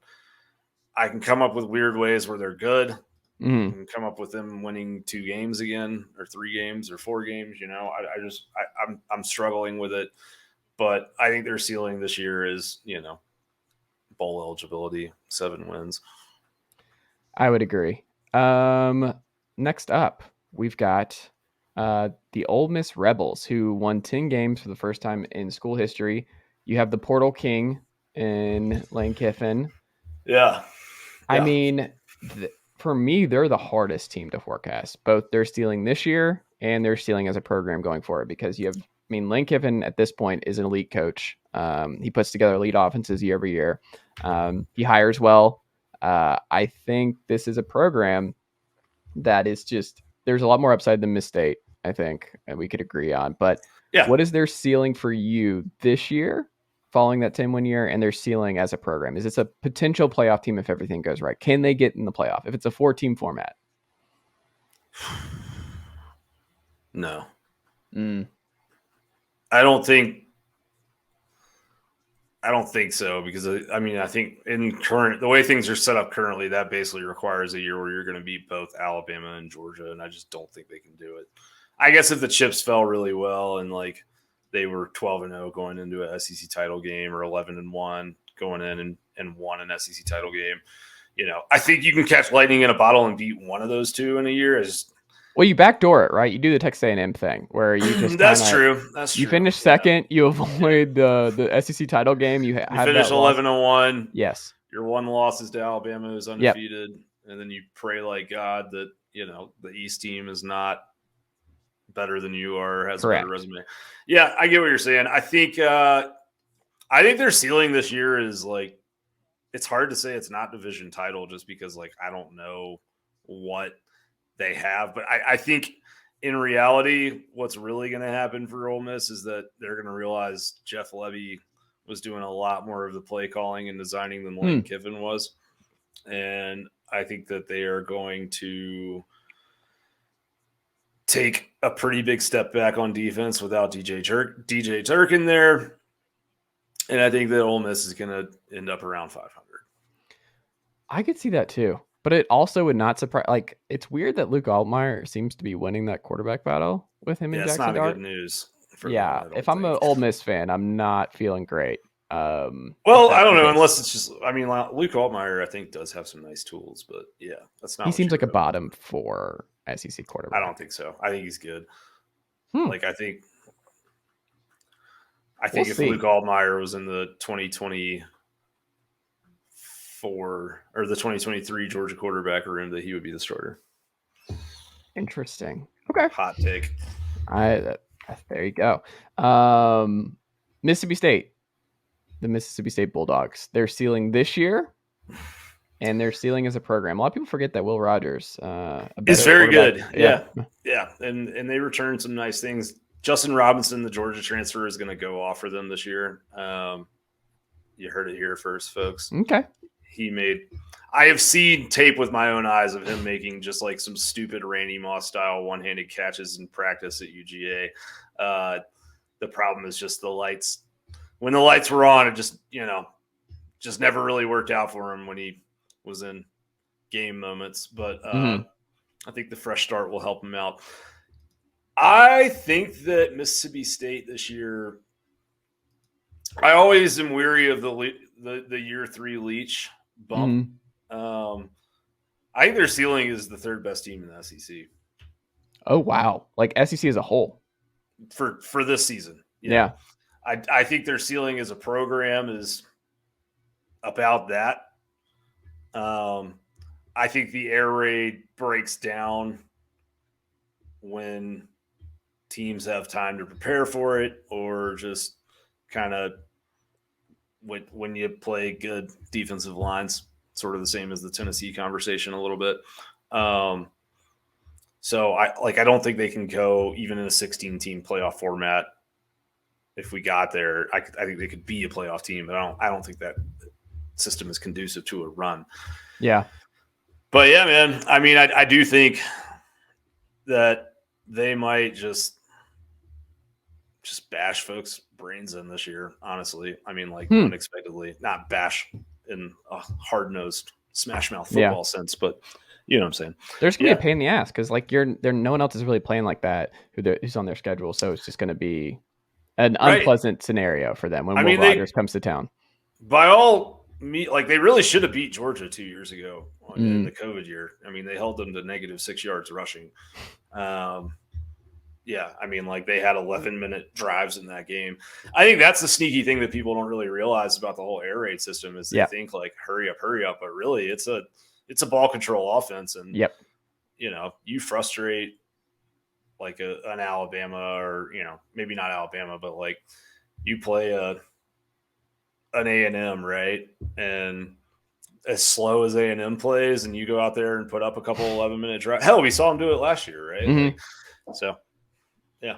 can come up with weird ways where they're good. I can come up with them winning 2 games again, or 3 games, or 4 games. I'm struggling with it. But I think their ceiling this year is, bowl eligibility, 7 wins. I would agree. Next up, we've got the Ole Miss Rebels, who won 10 games for the first time in school history. You have the Portal King in Lane Kiffin. Yeah. I mean, for me, they're the hardest team to forecast. Both their ceiling this year and their ceiling as a program going forward, because you have, Lane Kiffin at this point is an elite coach. He puts together elite offenses year over year. He hires well. I think this is a program that is just, there's a lot more upside than Miss State, I think, and we could agree on. But what is their ceiling for you this year, following that 10-win year, and their ceiling as a program? Is this a potential playoff team if everything goes right? Can they get in the playoff if it's a 4-team format? No. I don't think so, because I think the way things are set up currently, that basically requires a year where you're going to beat both Alabama and Georgia, and I just don't think they can do it. I guess if the chips fell really well and like they were 12-0 going into an SEC title game, or 11-1 going in and won an SEC title game, I think you can catch lightning in a bottle and beat one of those 2 in a year. Well, you backdoor it, right? You do the Texas A&M thing where you just That's true. You finish second, you avoid the SEC title game. You finish 11-1. Yes, your 1 loss is to Alabama, who's undefeated, and then you pray like God that the East team is not better than you are, has a better resume. Yeah, I get what you're saying. I think their ceiling this year is like, it's hard to say it's not division title, just because like I don't know what they have, but I think in reality, what's really going to happen for Ole Miss is that they're going to realize Jeff Levy was doing a lot more of the play calling and designing than Lane Kiffin was, and I think that they are going to take a pretty big step back on defense without DJ Turk in there, and I think that Ole Miss is going to end up around 500. I could see that too. But it also would not surprise. Like, it's weird that Luke Altmaier seems to be winning that quarterback battle with him and Jackson Dart. It's not good news. If I'm an Ole Miss fan, I'm not feeling great. Well, I don't know, unless it's just. Luke Altmaier, I think, does have some nice tools, but that's not. He seems like a bottom 4 SEC quarterback. I don't think so. I think he's good. Like, I think if Luke Altmaier was in the 2024 or the 2023 Georgia quarterback room, that he would be the starter. Interesting. Okay. Hot take. There you go. Mississippi State. The Mississippi State Bulldogs. Their ceiling this year and their ceiling as a program. A lot of people forget that Will Rogers is very good. Yeah. And they returned some nice things. Justin Robinson, the Georgia transfer, is going to go off for them this year. You heard it here first, folks. Okay. I have seen tape with my own eyes of him making just like some stupid Randy Moss style one-handed catches in practice at UGA. The problem is just the lights. When the lights were on, it just never really worked out for him when he was in game moments, but Mm-hmm. I think the fresh start will help them out. I think that Mississippi State this year, I always am weary of the year 3 Leach bump. Mm-hmm. I think their ceiling is the third best team in the SEC. Oh wow! Like SEC as a whole for this season. Yeah. I think their ceiling as a program is about that. I think the air raid breaks down when teams have time to prepare for it, or just kind of when you play good defensive lines, sort of the same as the Tennessee conversation a little bit. So I don't think they can go even in a 16-team playoff format. If we got there, I think they could be a playoff team, but I don't think that system is conducive to a run. Yeah. But yeah, man, I mean, I do think that they might just bash folks' brains in this year, honestly. I mean, like unexpectedly, not bash in a hard-nosed smash mouth football sense, but you know what I'm saying. There's gonna be a pain in the ass because like no one else is really playing like that who's on their schedule, so it's just gonna be an unpleasant scenario for them when Will Rogers comes to town. By all like they really should have beat Georgia 2 years ago in the COVID year. I mean, they held them to -6 yards rushing. Yeah, I mean, like they had 11-minute drives in that game. I think that's the sneaky thing that people don't really realize about the whole air raid system is they think like hurry up, but really it's a ball control offense, and you know, you frustrate like an Alabama, or you know, maybe not Alabama, but like you play an A&M, right? And as slow as A&M plays, and you go out there and put up a couple 11-minute drives. Hell, we saw them do it last year, right? Like, so, yeah.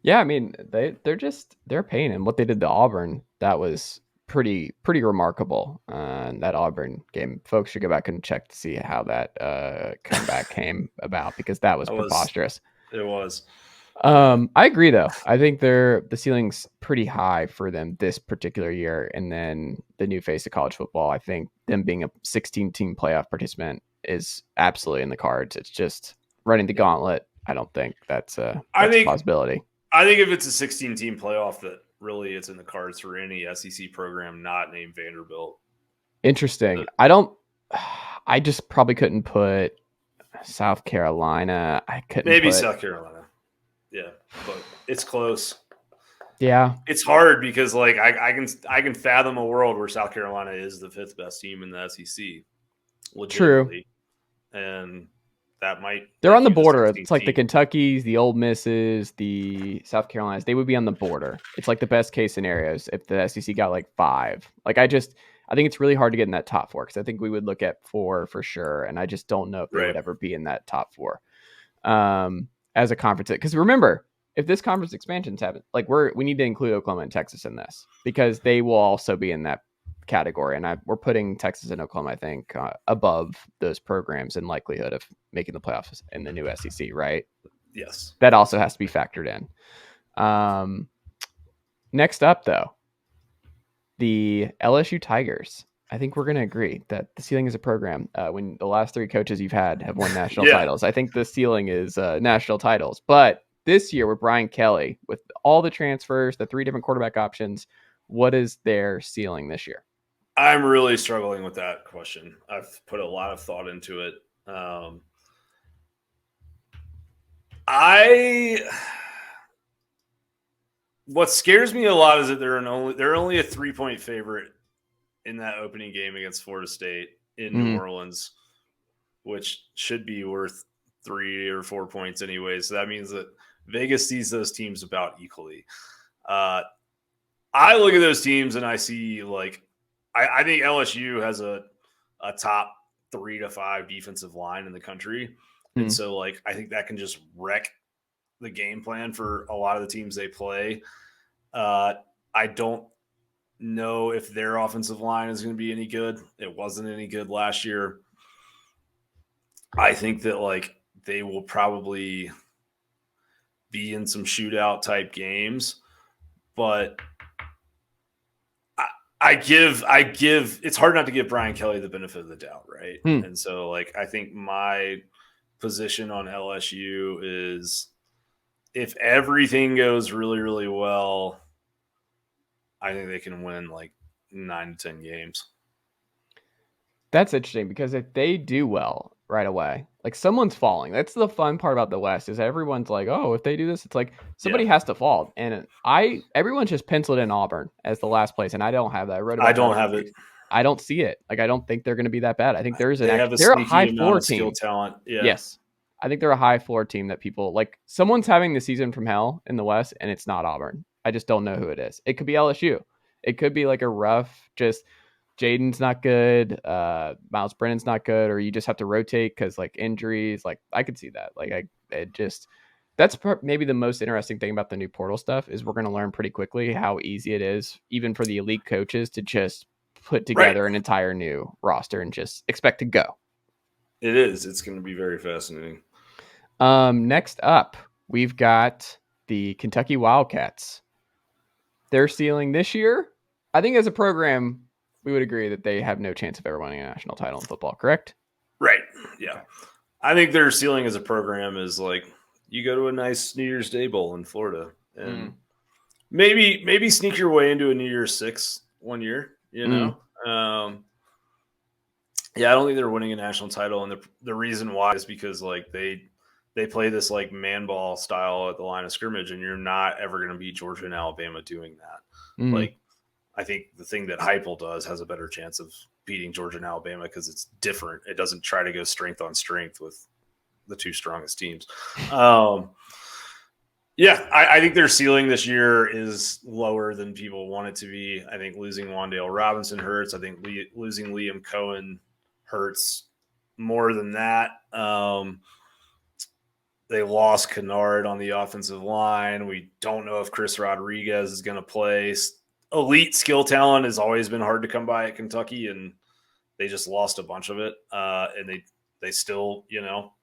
Yeah, I mean, they're pain, and what they did to Auburn, that was pretty remarkable. That Auburn game, folks should go back and check to see how that comeback came about, because that was preposterous. It was. I agree, though. I think the ceiling's pretty high for them this particular year, and then the new face of college football, I think them being a 16-team playoff participant is absolutely in the cards. It's just running the gauntlet. I don't think that's a possibility. I think if it's a 16-team playoff, that really it's in the cards for any SEC program not named Vanderbilt. Interesting. I just probably couldn't put South Carolina. I couldn't. Maybe South Carolina. Yeah, but it's close. Yeah, it's hard because like I can fathom a world where South Carolina is the 5th best team in the SEC. Legitimately. True. And that might. They're on the border. It's like the Kentuckys, the Ole Misses, the South Carolinas. They would be on the border. It's like the best case scenarios if the SEC got like 5. Like I think it's really hard to get in that top 4, because I think we would look at 4 for sure, and I just don't know if they would ever be in that top 4. As a conference, because remember, if this conference expansion's happen, like we need to include Oklahoma and Texas in this, because they will also be in that category, and we're putting Texas and Oklahoma, I think, above those programs in likelihood of making the playoffs in the new SEC, right? Yes, that also has to be factored in. Next up, though, the LSU Tigers. I think we're going to agree that the ceiling is a program. When the last 3 coaches you've had have won national titles, I think the ceiling is national titles. But this year with Brian Kelly, with all the transfers, the 3 different quarterback options, what is their ceiling this year? I'm really struggling with that question. I've put a lot of thought into it. What scares me a lot is that they're only a 3-point favorite in that opening game against Florida State in New Orleans, which should be worth 3 or 4 points anyway. So that means that Vegas sees those teams about equally. I look at those teams and I see like, I think LSU has a top 3 to 5 defensive line in the country. And so like, I think that can just wreck the game plan for a lot of the teams they play. I don't know if their offensive line is going to be any good. It wasn't any good last year. I think that like they will probably be in some shootout type games, but it's hard not to give Brian Kelly the benefit of the doubt, right? And so like I think my position on LSU is if everything goes really, really well, I think they can win like 9 to 10 games. That's interesting because if they do well right away, like someone's falling. That's the fun part about the West is everyone's like, oh, if they do this, it's like somebody has to fall. And everyone's just penciled in Auburn as the last place, and I don't have that. I don't have it. I don't see it. Like I don't think they're going to be that bad. I think they're a high floor team. Skill talent. Yeah. Yes. I think they're a high floor team that people like. Someone's having the season from hell in the West, and it's not Auburn. I just don't know who it is. It could be LSU. It could be like a rough, just Jaden's not good, Miles Brennan's not good, or you just have to rotate because like injuries. Like I could see that. Like that's maybe the most interesting thing about the new portal stuff is we're going to learn pretty quickly how easy it is, even for the elite coaches, to just put together an entire new roster and just expect to go. It is. It's going to be very fascinating. Next up, we've got the Kentucky Wildcats. Their ceiling this year, I think as a program, we would agree that they have no chance of ever winning a national title in football, correct? Right. Yeah. I think their ceiling as a program is like you go to a nice New Year's Day bowl in Florida and maybe sneak your way into a New Year's Six one year, you know? Yeah, I don't think they're winning a national title. And the reason why is because like they play this like man ball style at the line of scrimmage, and you're not ever going to beat Georgia and Alabama doing that. Like, I think the thing that Heupel does has a better chance of beating Georgia and Alabama because it's different. It doesn't try to go strength on strength with the two strongest teams. I think their ceiling this year is lower than people want it to be. I think losing Wan'Dale Robinson hurts. I think losing Liam Cohen hurts more than that. They lost Kennard on the offensive line. We don't know if Chris Rodriguez is going to play. Elite skill talent has always been hard to come by at Kentucky, and they just lost a bunch of it. And they still,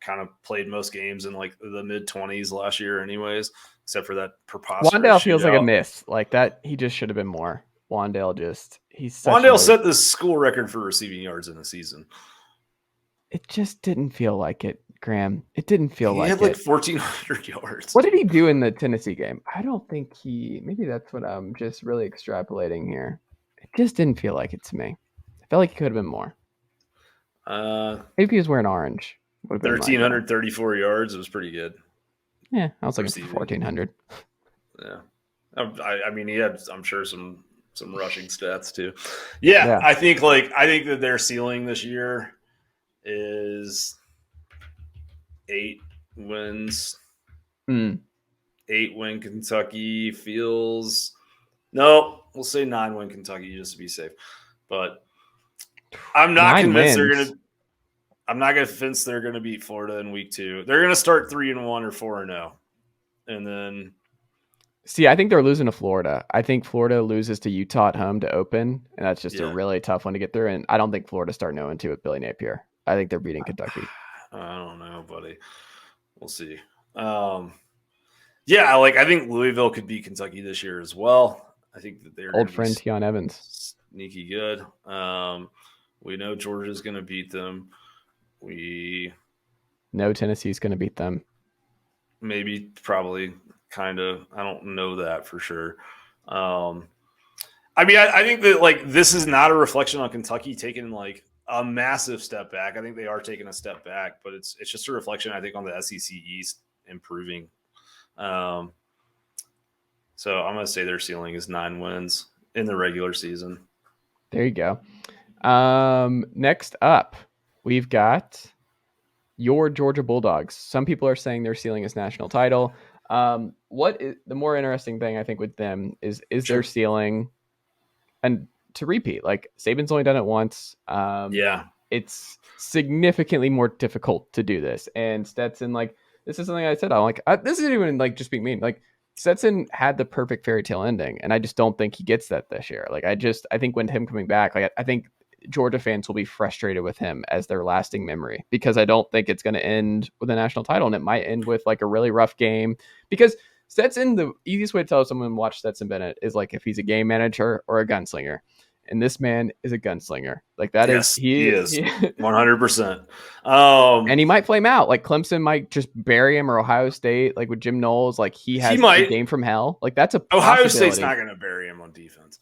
kind of played most games in like the mid-20s last year anyways, except for that preposterous Wan'Dale feels like a miss. Like that, he just should have been more. Wan'Dale set the school record for receiving yards in a season. It just didn't feel like it, Graham. It didn't feel like it. He had like 1,400 yards. What did he do in the Tennessee game? I don't think maybe that's what I'm just really extrapolating here. It just didn't feel like it to me. I felt like he could have been more. Maybe he was wearing orange. 1,334 yards. It was pretty good. Yeah, I was looking for 1,400. Yeah. I mean, he had, I'm sure, some rushing stats too. Yeah. I think that their ceiling this year is 8 wins. 8-win Kentucky feels. No, we'll say 9-win Kentucky just to be safe. But I'm not convinced they're going to beat Florida in week 2. They're going to start 3-1 or 4-0, and then. See, I think they're losing to Florida. I think Florida loses to Utah at home to open, and that's just a really tough one to get through. And I don't think Florida start 0-2 with Billy Napier. I think they're beating Kentucky. I don't know, buddy. We'll see. I think Louisville could beat Kentucky this year as well. I think that they're old friend Tiyon Evans, sneaky good. We know Georgia's going to beat them. We know Tennessee's going to beat them. Maybe, probably, kind of. I don't know that for sure. I think that like this is not a reflection on Kentucky taking like a massive step back. I think they are taking a step back, but it's just a reflection, I think, on the SEC East improving. So I'm going to say their ceiling is 9 wins in the regular season. There you go. Next up, we've got your Georgia Bulldogs. Some people are saying their ceiling is national title. What is the more interesting thing I think with them is their ceiling and to repeat, like Saban's only done it once. It's significantly more difficult to do this. And Stetson, like, this is something I said. I'm like, this isn't even like just being mean. Like Stetson had the perfect fairy tale ending, and I just don't think he gets that this year. Like, I think when him coming back, like, I think Georgia fans will be frustrated with him as their lasting memory, because I don't think it's going to end with a national title, and it might end with like a really rough game. Because Stetson, the easiest way to tell someone to watch Stetson Bennett is like if he's a game manager or a gunslinger. and this man is a gunslinger. Like that yes, is he is 100%. And he might flame out. Like Clemson might just bury him, or Ohio State, like with Jim Knowles, like he has a game from hell. Like that's a Ohio State's not going to bury him on defense.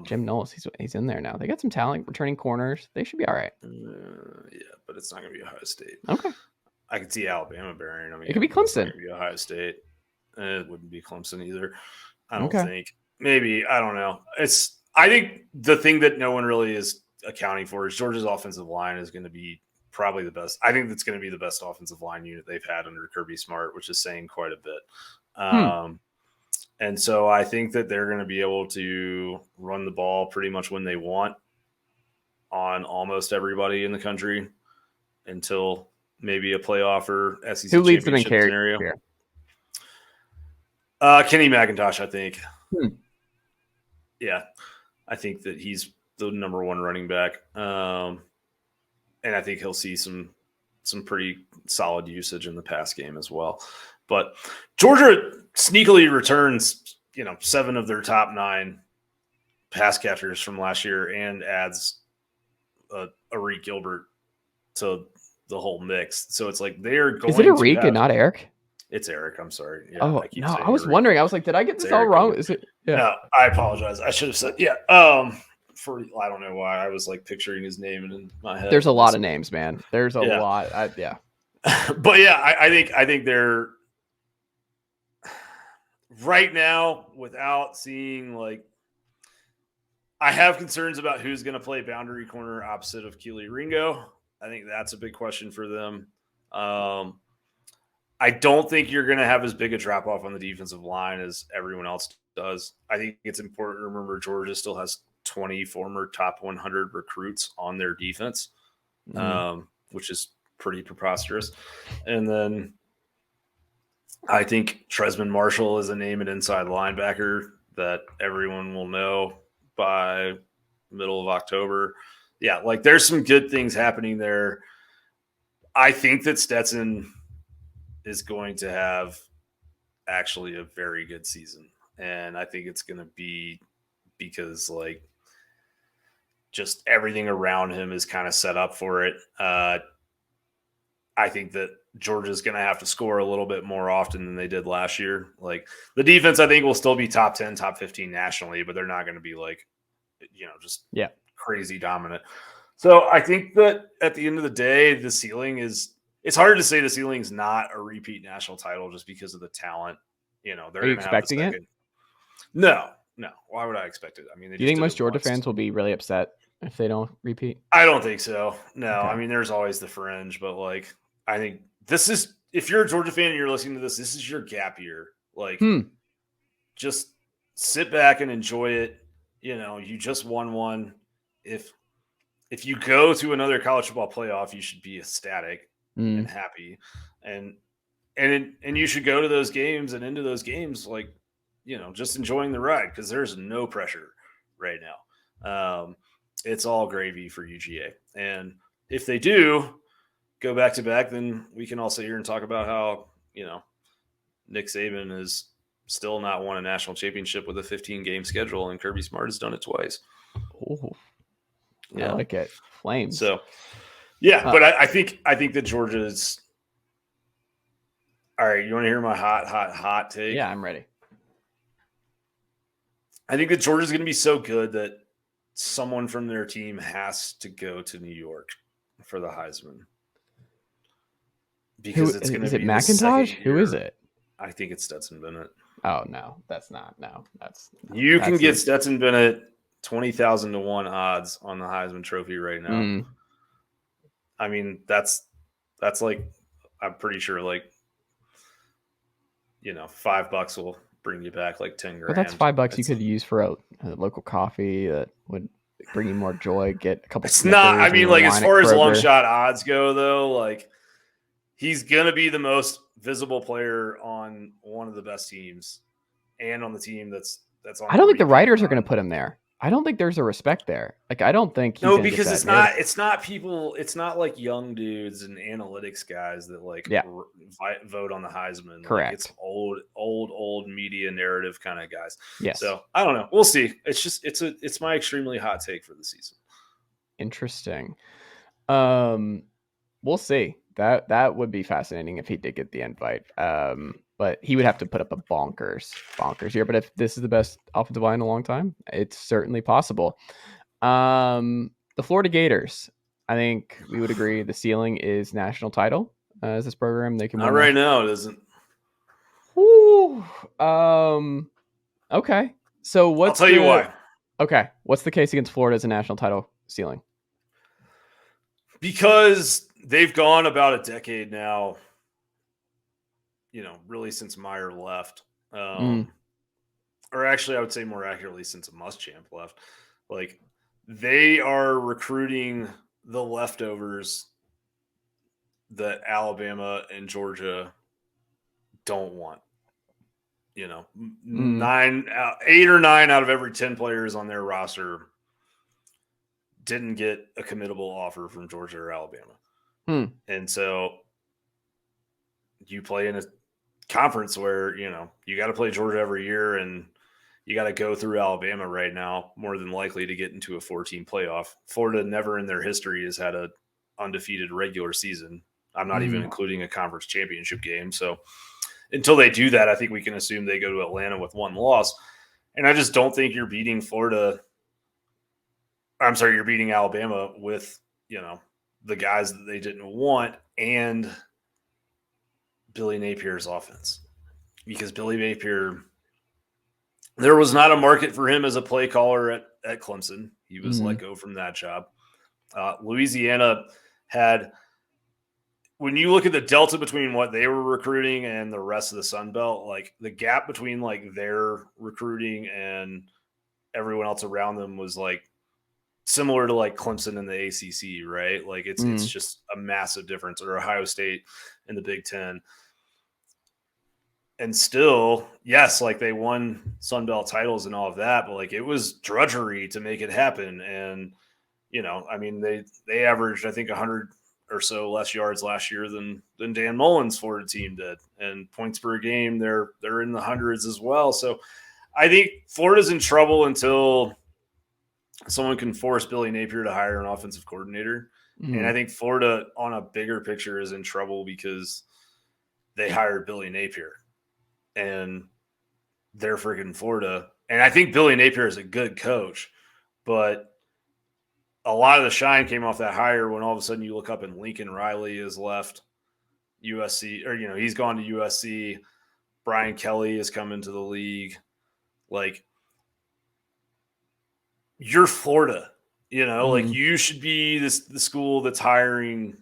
Jim Knowles, he's in there now. They got some talent, returning corners. They should be all right. Yeah, but it's not going to be Ohio State. Okay. I could see Alabama burying him. It could be Clemson. It could be Ohio State. It wouldn't be Clemson either. I don't think. Maybe. I don't know. I think the thing that no one really is accounting for is Georgia's offensive line is going to be probably the best. I think that's going to be the best offensive line unit they've had under Kirby Smart, which is saying quite a bit. And so I think that they're going to be able to run the ball pretty much when they want on almost everybody in the country until maybe a playoff or SEC Who leads them in championship scenario. Kenny McIntosh, I think. Yeah, I think that he's the number one running back. And I think he'll see some pretty solid usage in the pass game as well. But Georgia sneakily returns, 7 of their top 9 pass catchers from last year and adds Arik Gilbert to the whole mix. So it's like they're going. Is it Arik and not Eric? It's Eric. I'm sorry. Yeah, I was wondering. I was like, did I get this all wrong? Is it? Yeah. No, I apologize. I should have said I don't know why I was like picturing his name in my head. There's a lot of names, man. There's a lot. But yeah, I think they're right now without seeing I have concerns about who's going to play boundary corner opposite of Keely Ringo. I think that's a big question for them. I don't think you're going to have as big a drop off on the defensive line as everyone else does. I think it's important to remember Georgia still has 20 former top 100 recruits on their defense, which is pretty preposterous. And then I think Tresman Marshall is a name at inside linebacker that everyone will know by middle of October. Yeah, there's some good things happening there. I think that Stetson is going to have actually a very good season. And I think it's going to be because just everything around him is kind of set up for it. I think that Georgia's going to have to score a little bit more often than they did last year. The defense, I think, will still be top 10, top 15 nationally, but they're not going to be crazy dominant. So I think that at the end of the day, the ceiling is, it's hard to say the ceiling is not a repeat national title just because of the talent. They're Are you expecting it? No. Why would I expect it? I mean, do you think most Georgia fans will be really upset if they don't repeat? I don't think so. No, Okay. I mean, there's always the fringe, but I think this is, if you're a Georgia fan and you're listening to this is your gap year. Just sit back and enjoy it. You just won one. If you go to another college football playoff, you should be ecstatic and happy, and you should go to those games and into those games just enjoying the ride, because there's no pressure right now. It's all gravy for UGA, and if they do go back to back, then we can all sit here and talk about how Nick Saban is still not won a national championship with a 15-game schedule, and Kirby Smart has done it twice. Oh, yeah. I like it. Flames. So, yeah, but I think that Georgia's all right. You want to hear my hot take? Yeah, I'm ready. I think that Georgia's going to be so good that someone from their team has to go to New York for the Heisman. Because it's going to be McIntosh? Who is it? I think it's Stetson Bennett. Oh no, that's not. No, that's. You can get Stetson Bennett 20,000 to 1 odds on the Heisman Trophy right now. I mean, that's I'm pretty sure $5 will bring you back $10 grand. But that's $5 you could use for a local coffee that would bring you more joy. Get a couple. It's not. I mean, as far as long shot odds go, though, he's gonna be the most visible player on one of the best teams, and on the team that's on. I don't think the writers are gonna put him there. I don't think there's a respect there. Like, I don't think he's No, gonna get because that it's narrative. not people. It's not like young dudes and analytics guys that like Yeah, vote on the Heisman. Like it's correct. old media narrative kind of guys. Yes. So I don't know. We'll see. It's my extremely hot take for the season. Interesting. We'll see. That would be fascinating if he did get the invite. But he would have to put up a bonkers year. But if this is the best offensive line in a long time, it's certainly possible. The Florida Gators. I think we would agree the ceiling is national title. As this program, they can Not win. right now, it isn't. Woo. Okay. So I'll tell you why. Okay, what's the case against Florida as a national title ceiling? Because they've gone about a decade now, really since Meyer left. Or actually, I would say more accurately, since Muschamp left. Like, they are recruiting the leftovers that Alabama and Georgia don't want. 8 or 9 out of every 10 players on their roster didn't get a committable offer from Georgia or Alabama. And so you play in a conference where, you got to play Georgia every year, and you got to go through Alabama right now, more than likely to get into a 4-team playoff. Florida never in their history has had a undefeated regular season. I'm not even including a conference championship game. So until they do that, I think we can assume they go to Atlanta with 1 loss. And I just don't think you're beating you're beating Alabama with, the guys that they didn't want and Billy Napier's offense. Because Billy Napier, there was not a market for him as a play caller at Clemson. He was let go from that job. Louisiana had, when you look at the delta between what they were recruiting and the rest of the Sun Belt, like the gap between like their recruiting and everyone else around them was like similar to like Clemson in the ACC, right? Like it's just a massive difference, or Ohio State in the Big Ten. And still, yes, like they won Sun Belt titles and all of that, but like it was drudgery to make it happen. And, they averaged, I think, 100 or so less yards last year than Dan Mullen's Florida team did. And points per game, they're in the hundreds as well. So I think Florida's in trouble until someone can force Billy Napier to hire an offensive coordinator. And I think Florida, on a bigger picture, is in trouble because they hired Billy Napier. And they're freaking Florida. And I think Billy Napier is a good coach, but a lot of the shine came off that hire when all of a sudden you look up and Lincoln Riley has left USC, or, he's gone to USC. Brian Kelly has come into the league. Like, you're Florida, like you should be the school that's hiring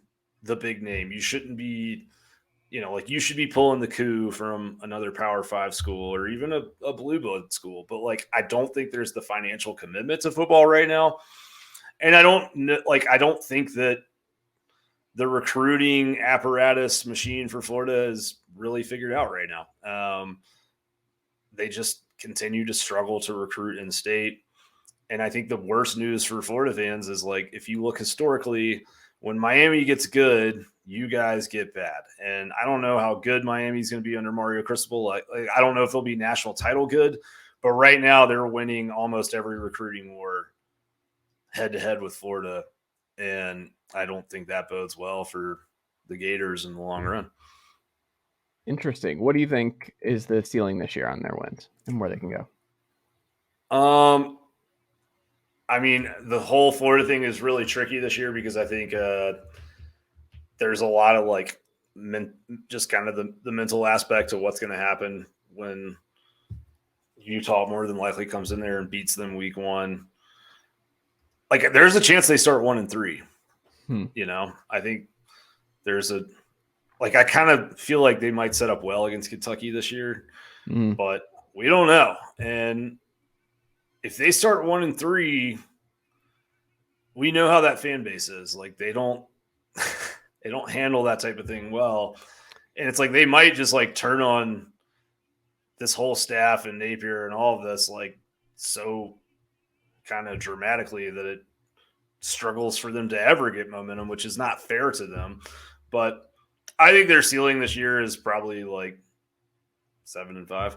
the big name. You shouldn't be, like you should be pulling the coup from another Power 5 school or even a blue blood school. But like, I don't think there's the financial commitment to football right now. And I don't think that the recruiting apparatus machine for Florida is really figured out right now. They just continue to struggle to recruit in state. And I think the worst news for Florida fans is, like, if you look historically, when Miami gets good, you guys get bad. And I don't know how good Miami's going to be under Mario Cristobal. Like, I don't know if they'll be national title good, but right now they're winning almost every recruiting war head-to-head with Florida. And I don't think that bodes well for the Gators in the long run. Interesting. What do you think is the ceiling this year on their wins and where they can go? I mean, the whole Florida thing is really tricky this year because I think there's a lot of like just kind of the mental aspect of what's going to happen when Utah more than likely comes in there and beats them week 1. Like, there's a chance they start 1-3. I think there's I kind of feel like they might set up well against Kentucky this year, but we don't know. And if they start 1-3, we know how that fan base is. Like, they don't handle that type of thing well. And it's like they might just like turn on this whole staff and Napier and all of this, like, so kind of dramatically that it struggles for them to ever get momentum, which is not fair to them. But I think their ceiling this year is probably like 7-5.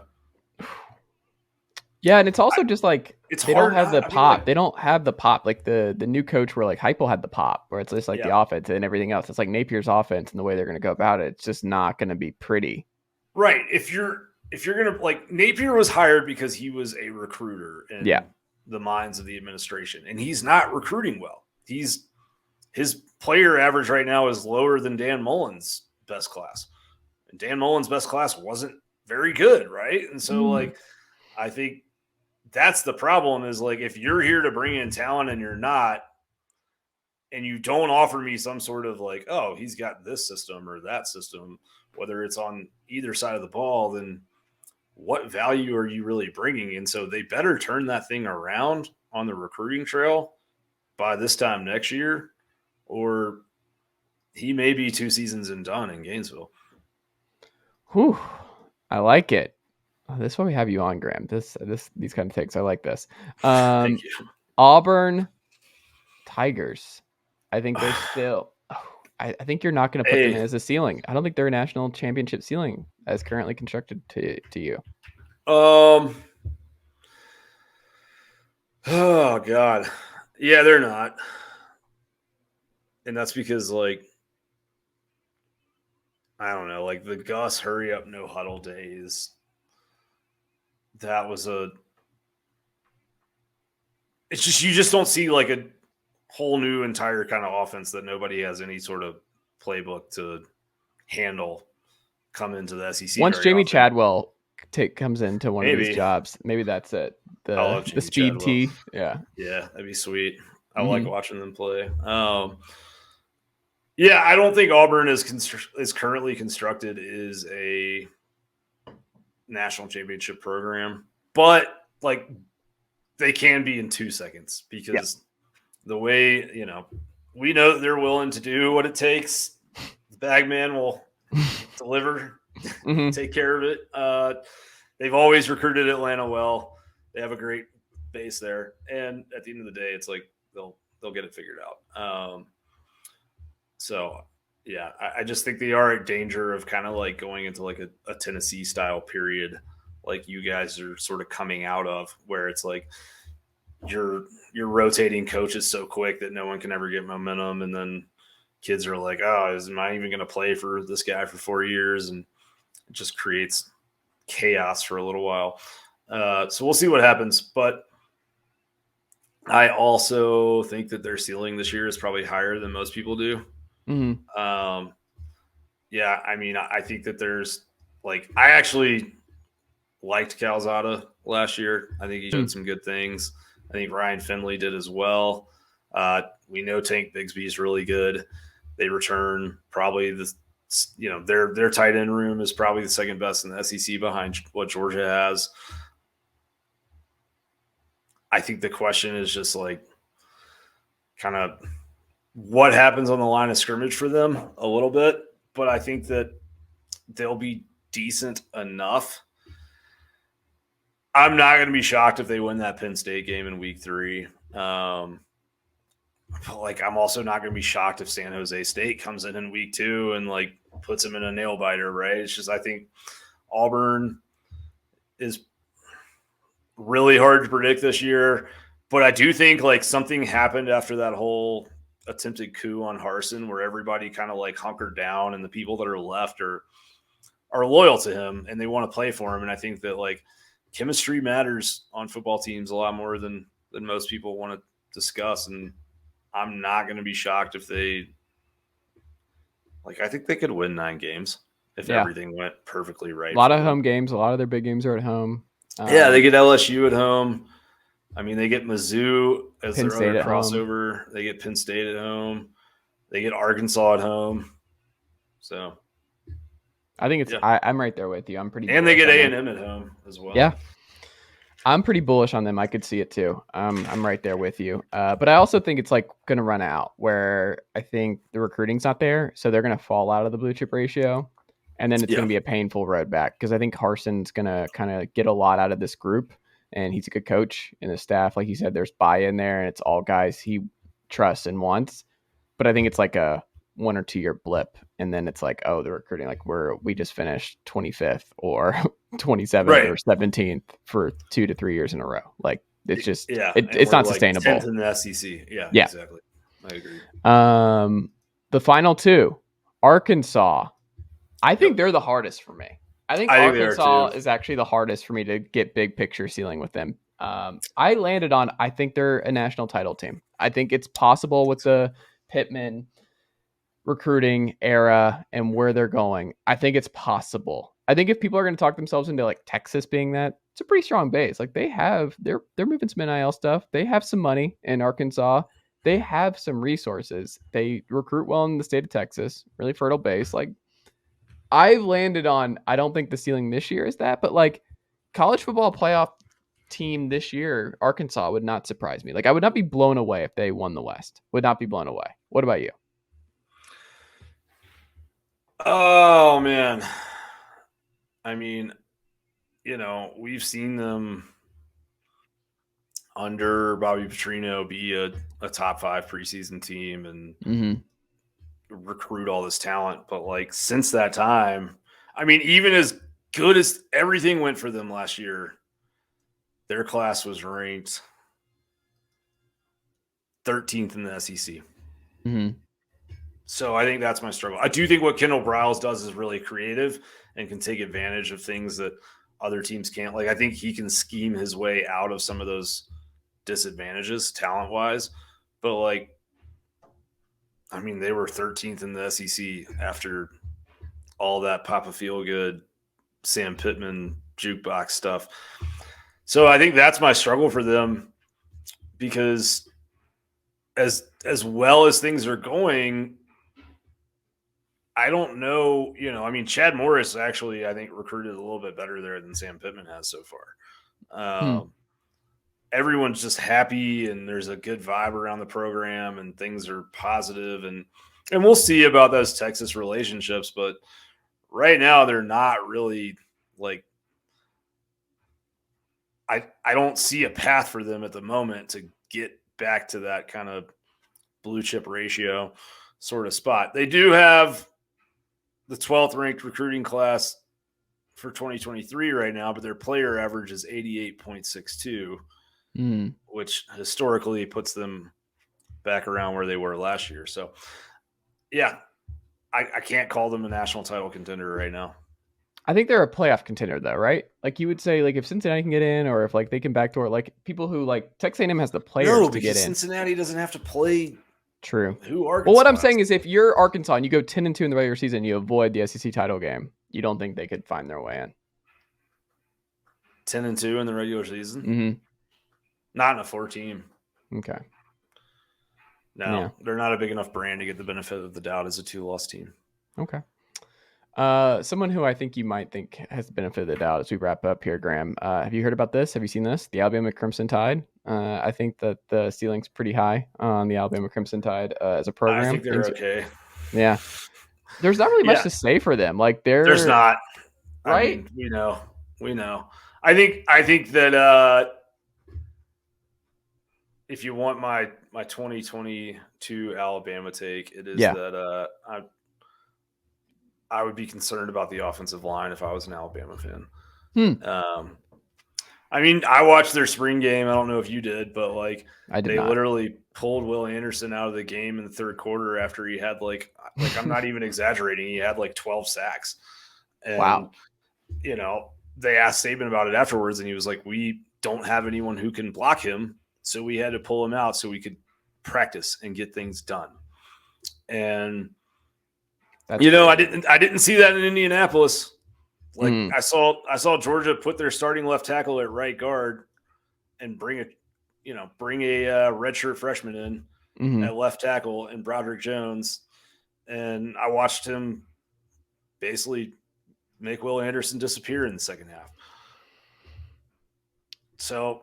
Yeah, and it's also just like it's they hard don't have the not- I mean, pop. like- They don't have the pop. Like the new coach where like Heupel had the pop, where it's just like the Yeah. offense and everything else. It's like Napier's offense and the way they're going to go about it. It's just not going to be pretty. Right. If you're going to like Napier was hired because he was a recruiter in Yeah. the minds of the administration, and he's not recruiting well. His player average right now is lower than Dan Mullen's best class. And Dan Mullen's best class wasn't very good, right? And so like I think that's the problem is like if you're here to bring in talent and you're not, and you don't offer me some sort of like, oh, he's got this system or that system, whether it's on either side of the ball, then what value are you really bringing? And so they better turn that thing around on the recruiting trail by this time next year, or he may be 2 seasons and done in Gainesville. Whew. I like it. Oh, this is why we have you on, Graham. These kind of takes. I like this. Thank you. Auburn Tigers. I think they're still. I think you're not going to put them as a ceiling. I don't think they're a national championship ceiling as currently constructed to you. Oh God. Yeah, they're not. And that's because like I don't know, like the Gus hurry up no huddle days. That was it's just you just don't see like a whole new entire kind of offense that nobody has any sort of playbook to handle come into the SEC. Once Jamie often. Chadwell comes into one of these jobs, maybe that's it. The speed Chadwell. tee. Yeah, that'd be sweet. I like watching them play. Yeah, I don't think Auburn is currently constructed is a national championship program, but like they can be in 2 seconds because the way, we know that they're willing to do what it takes. The Bagman will deliver, take care of it. They've always recruited Atlanta well. They have a great base there. And at the end of the day, it's like they'll get it figured out. So, yeah, I just think they are in danger of kind of like going into like a Tennessee style period like you guys are sort of coming out of, where it's like your rotating coaches so quick that no one can ever get momentum. And then kids are like, oh, am I even going to play for this guy for 4 years? And it just creates chaos for a little while. So we'll see what happens. But I also think that their ceiling this year is probably higher than most people do. Yeah, I mean, I think that there's like, I actually liked Calzada last year. I think he showed some good things. I think Ryan Finley did as well. We know Tank Bigsby is really good. They return probably their tight end room is probably the second best in the SEC behind what Georgia has. I think the question is just like kind of what happens on the line of scrimmage for them a little bit, but I think that they'll be decent enough. I'm not going to be shocked if they win that Penn State game in week 3. I'm also not going to be shocked if San Jose State comes in week 2 and like puts them in a nail biter, right? It's just I think Auburn is really hard to predict this year, but I do think like something happened after that whole attempted coup on Harsin where everybody kind of like hunkered down and the people that are left are loyal to him and they want to play for him. And I think that like chemistry matters on football teams a lot more than most people want to discuss. And I'm not going to be shocked if they I think they could win 9 games if everything went perfectly right. A lot of home games. A lot of their big games are at home. They get LSU at home. I mean, they get Mizzou as Penn their State other at crossover. Home. They get Penn State at home. They get Arkansas at home. So I think it's I'm right there with you. I'm pretty. And they get A&M at home as well. Yeah. I'm pretty bullish on them. I could see it too. I'm right there with you. But I also think it's like going to run out where I think the recruiting's not there. So they're going to fall out of the blue chip ratio. And then it's going to be a painful road back because I think Harsin's going to kind of get a lot out of this group. and he's a good coach, and his staff, like you said, there's buy-in there, and it's all guys he trusts and wants. But I think it's like a 1 or 2 year blip, and then it's like, oh, the recruiting, like we just finished 25th or 27th or 17th for 2 to 3 years in a row. Like it's just it's not sustainable. 10th in the SEC. Yeah, exactly. I agree. The final two, Arkansas. I think they're the hardest for me. I think Arkansas is actually the hardest for me to get big picture ceiling with them. I landed on, I think they're a national title team. I think it's possible with the Pittman recruiting era and where they're going. I think it's possible. I think if people are going to talk themselves into like Texas being that, it's a pretty strong base. Like they're moving some NIL stuff. They have some money in Arkansas. They have some resources. They recruit well in the state of Texas, really fertile base. Like I've landed on, I don't think the ceiling this year is that, but like college football playoff team this year, Arkansas would not surprise me. Like I would not be blown away if they won the West. Would not be blown away. What about you? Oh man. I mean, we've seen them under Bobby Petrino be a top 5 preseason team and recruit all this talent. But like since that time, I mean, even as good as everything went for them last year, their class was ranked 13th in the SEC. So I think that's my struggle. I do think what Kendall Briles does is really creative and can take advantage of things that other teams can't. Like I think he can scheme his way out of some of those disadvantages talent-wise. But like, I mean, they were 13th in the SEC after all that Papa Feelgood, Sam Pittman jukebox stuff. So I think that's my struggle for them, because as well as things are going, I don't know, I mean, Chad Morris actually, I think, recruited a little bit better there than Sam Pittman has so far. Everyone's just happy, and there's a good vibe around the program, and things are positive, and we'll see about those Texas relationships. But right now, they're not really like, I don't see a path for them at the moment to get back to that kind of blue chip ratio sort of spot. They do have the 12th ranked recruiting class for 2023 right now, but their player average is 88.62, which historically puts them back around where they were last year. So yeah, I can't call them a national title contender right now. I think they're a playoff contender though, right? Like you would say, like if Cincinnati can get in, or if like they can backdoor, like people who like Texas A&M has the players to get in. Cincinnati doesn't have to play. True. Who Arkansas? Well, what I'm saying is, if you're Arkansas and you go 10-2 in the regular season, you avoid the SEC title game. You don't think they could find their way in? 10-2 in the regular season? Mm-hmm. Not in a 4-team. Okay. No, They're not a big enough brand to get the benefit of the doubt as a 2-loss team. Okay. Someone who I think you might think has the benefit of the doubt as we wrap up here, Graham. Have you heard about this? Have you seen this? The Alabama Crimson Tide. I think that the ceiling's pretty high on the Alabama Crimson Tide as a program. I think they're okay. Yeah. There's not really much to say for them. Like there's not. Right? I mean, we know. I think that if you want my 2022 Alabama take, it is that I would be concerned about the offensive line if I was an Alabama fan. I mean, I watched their spring game. I don't know if you did, but like they literally pulled Will Anderson out of the game in the third quarter after he had like I'm not even exaggerating. He had like 12 sacks. And, wow. They asked Saban about it afterwards, and he was like, we don't have anyone who can block him. So we had to pull him out so we could practice and get things done. And I didn't see that in Indianapolis. Like I saw Georgia put their starting left tackle at right guard and bring a redshirt freshman in at left tackle and Broderick Jones, and I watched him basically make Will Anderson disappear in the second half. So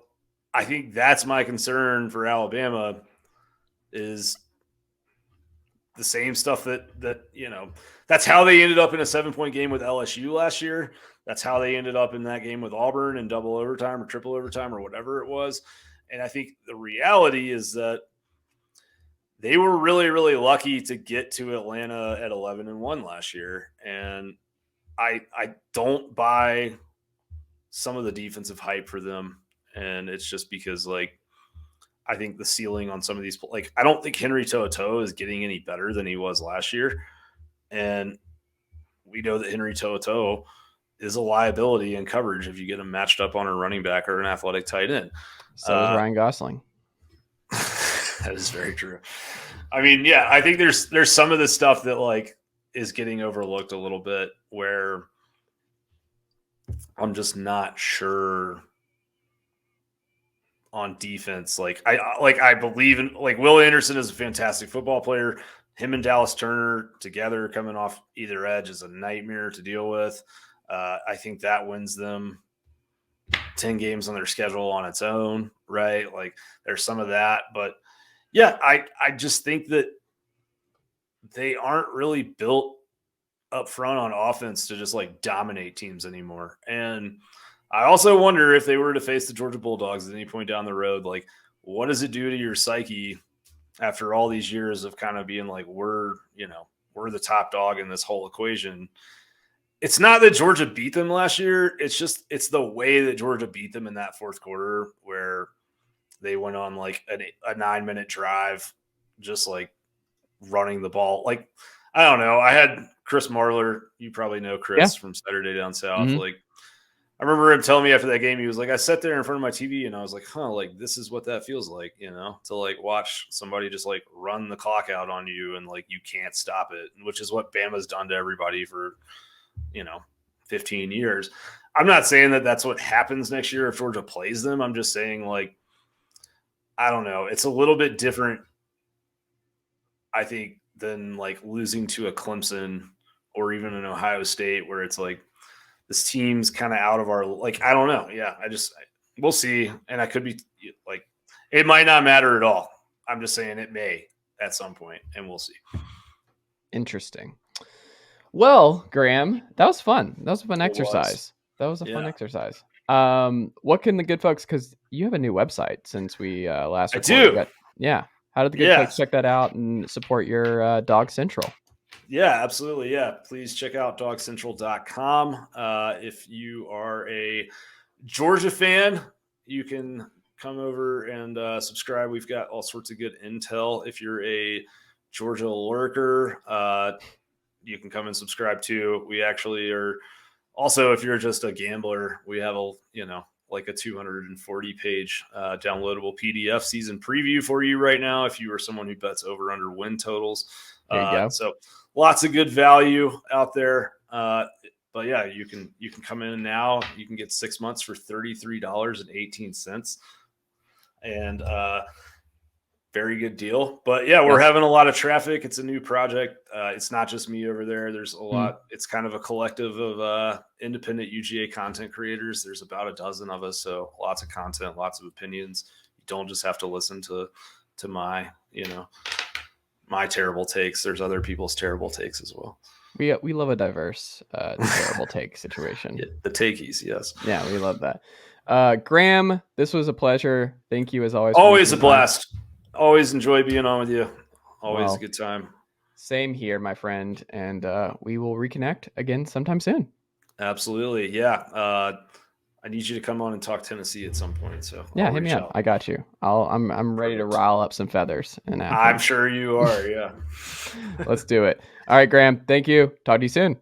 I think that's my concern for Alabama is the same stuff that that's how they ended up in a 7-point game with LSU last year. That's how they ended up in that game with Auburn in double overtime or triple overtime or whatever it was. And I think the reality is that they were really, really lucky to get to Atlanta at 11-1 last year. And I don't buy some of the defensive hype for them. And it's just because, like, I think the ceiling on some of these, like, I don't think Henry To'oTo'o is getting any better than he was last year. And we know that Henry To'oTo'o is a liability in coverage if you get him matched up on a running back or an athletic tight end. So is Ryan Gosling. That is very true. I mean, yeah, I think there's some of the stuff that, like, is getting overlooked a little bit where I'm just not sure on defense. I believe in, like, Will Anderson is a fantastic football player. Him and Dallas Turner together coming off either edge is a nightmare to deal with. I think that wins them 10 games on their schedule on its own, right? Like, there's some of that, but yeah, I just think that they aren't really built up front on offense to just, like, dominate teams anymore. And I also wonder if they were to face the Georgia Bulldogs at any point down the road, like, what does it do to your psyche after all these years of kind of being like, we're the top dog in this whole equation? It's not that Georgia beat them last year. It's the way that Georgia beat them in that fourth quarter where they went on, like, a 9-minute drive, just, like, running the ball. Like, I don't know. I had Chris Marler. You probably know Chris from Saturday Down South. Mm-hmm. Like, I remember him telling me after that game, he was like, I sat there in front of my TV and I was like, like, this is what that feels like, to, like, watch somebody just, like, run the clock out on you and, like, you can't stop it, which is what Bama's done to everybody for, 15 years. I'm not saying that that's what happens next year if Georgia plays them. I'm just saying, like, I don't know. It's a little bit different, I think, than, like, losing to a Clemson or even an Ohio State where it's like, this team's kind of out of our, like, I don't know. Yeah, we'll see. And I could be, like, it might not matter at all. I'm just saying it may at some point, and we'll see. Interesting. Well, Graham, that was fun. That was a fun exercise. That was a fun exercise. What can the good folks, because you have a new website since we last recorded. I do. How did the good folks check that out and support your Dawg Central? Yeah, absolutely. Yeah. Please check out dawgcentral.com. If you are a Georgia fan, you can come over and subscribe. We've got all sorts of good intel. If you're a Georgia lurker, you can come and subscribe too. We actually are also, if you're just a gambler, we have like a 240 page downloadable PDF season preview for you right now. If you are someone who bets over under win totals. There you go. So lots of good value out there. But yeah, you can come in now. You can get 6 months for $33.18. And very good deal. But yeah, we're having a lot of traffic. It's a new project. It's not just me over there. There's a lot. It's kind of a collective of independent UGA content creators. There's about a dozen of us. So lots of content, lots of opinions. You don't just have to listen to my, my terrible takes. There's other people's terrible takes as well. We love a diverse terrible take situation. Yeah, the takeys, yes. Yeah, we love that. Graham, this was a pleasure. Thank you as always. Always a blast. Always enjoy being on with you. Always a good time. Same here, my friend. And we will reconnect again sometime soon. Absolutely. Yeah. I need you to come on and talk Tennessee at some point. So yeah, hit me up. I got you. I'm ready to rile up some feathers. And I'm sure you are. Yeah. Let's do it. All right, Graham. Thank you. Talk to you soon.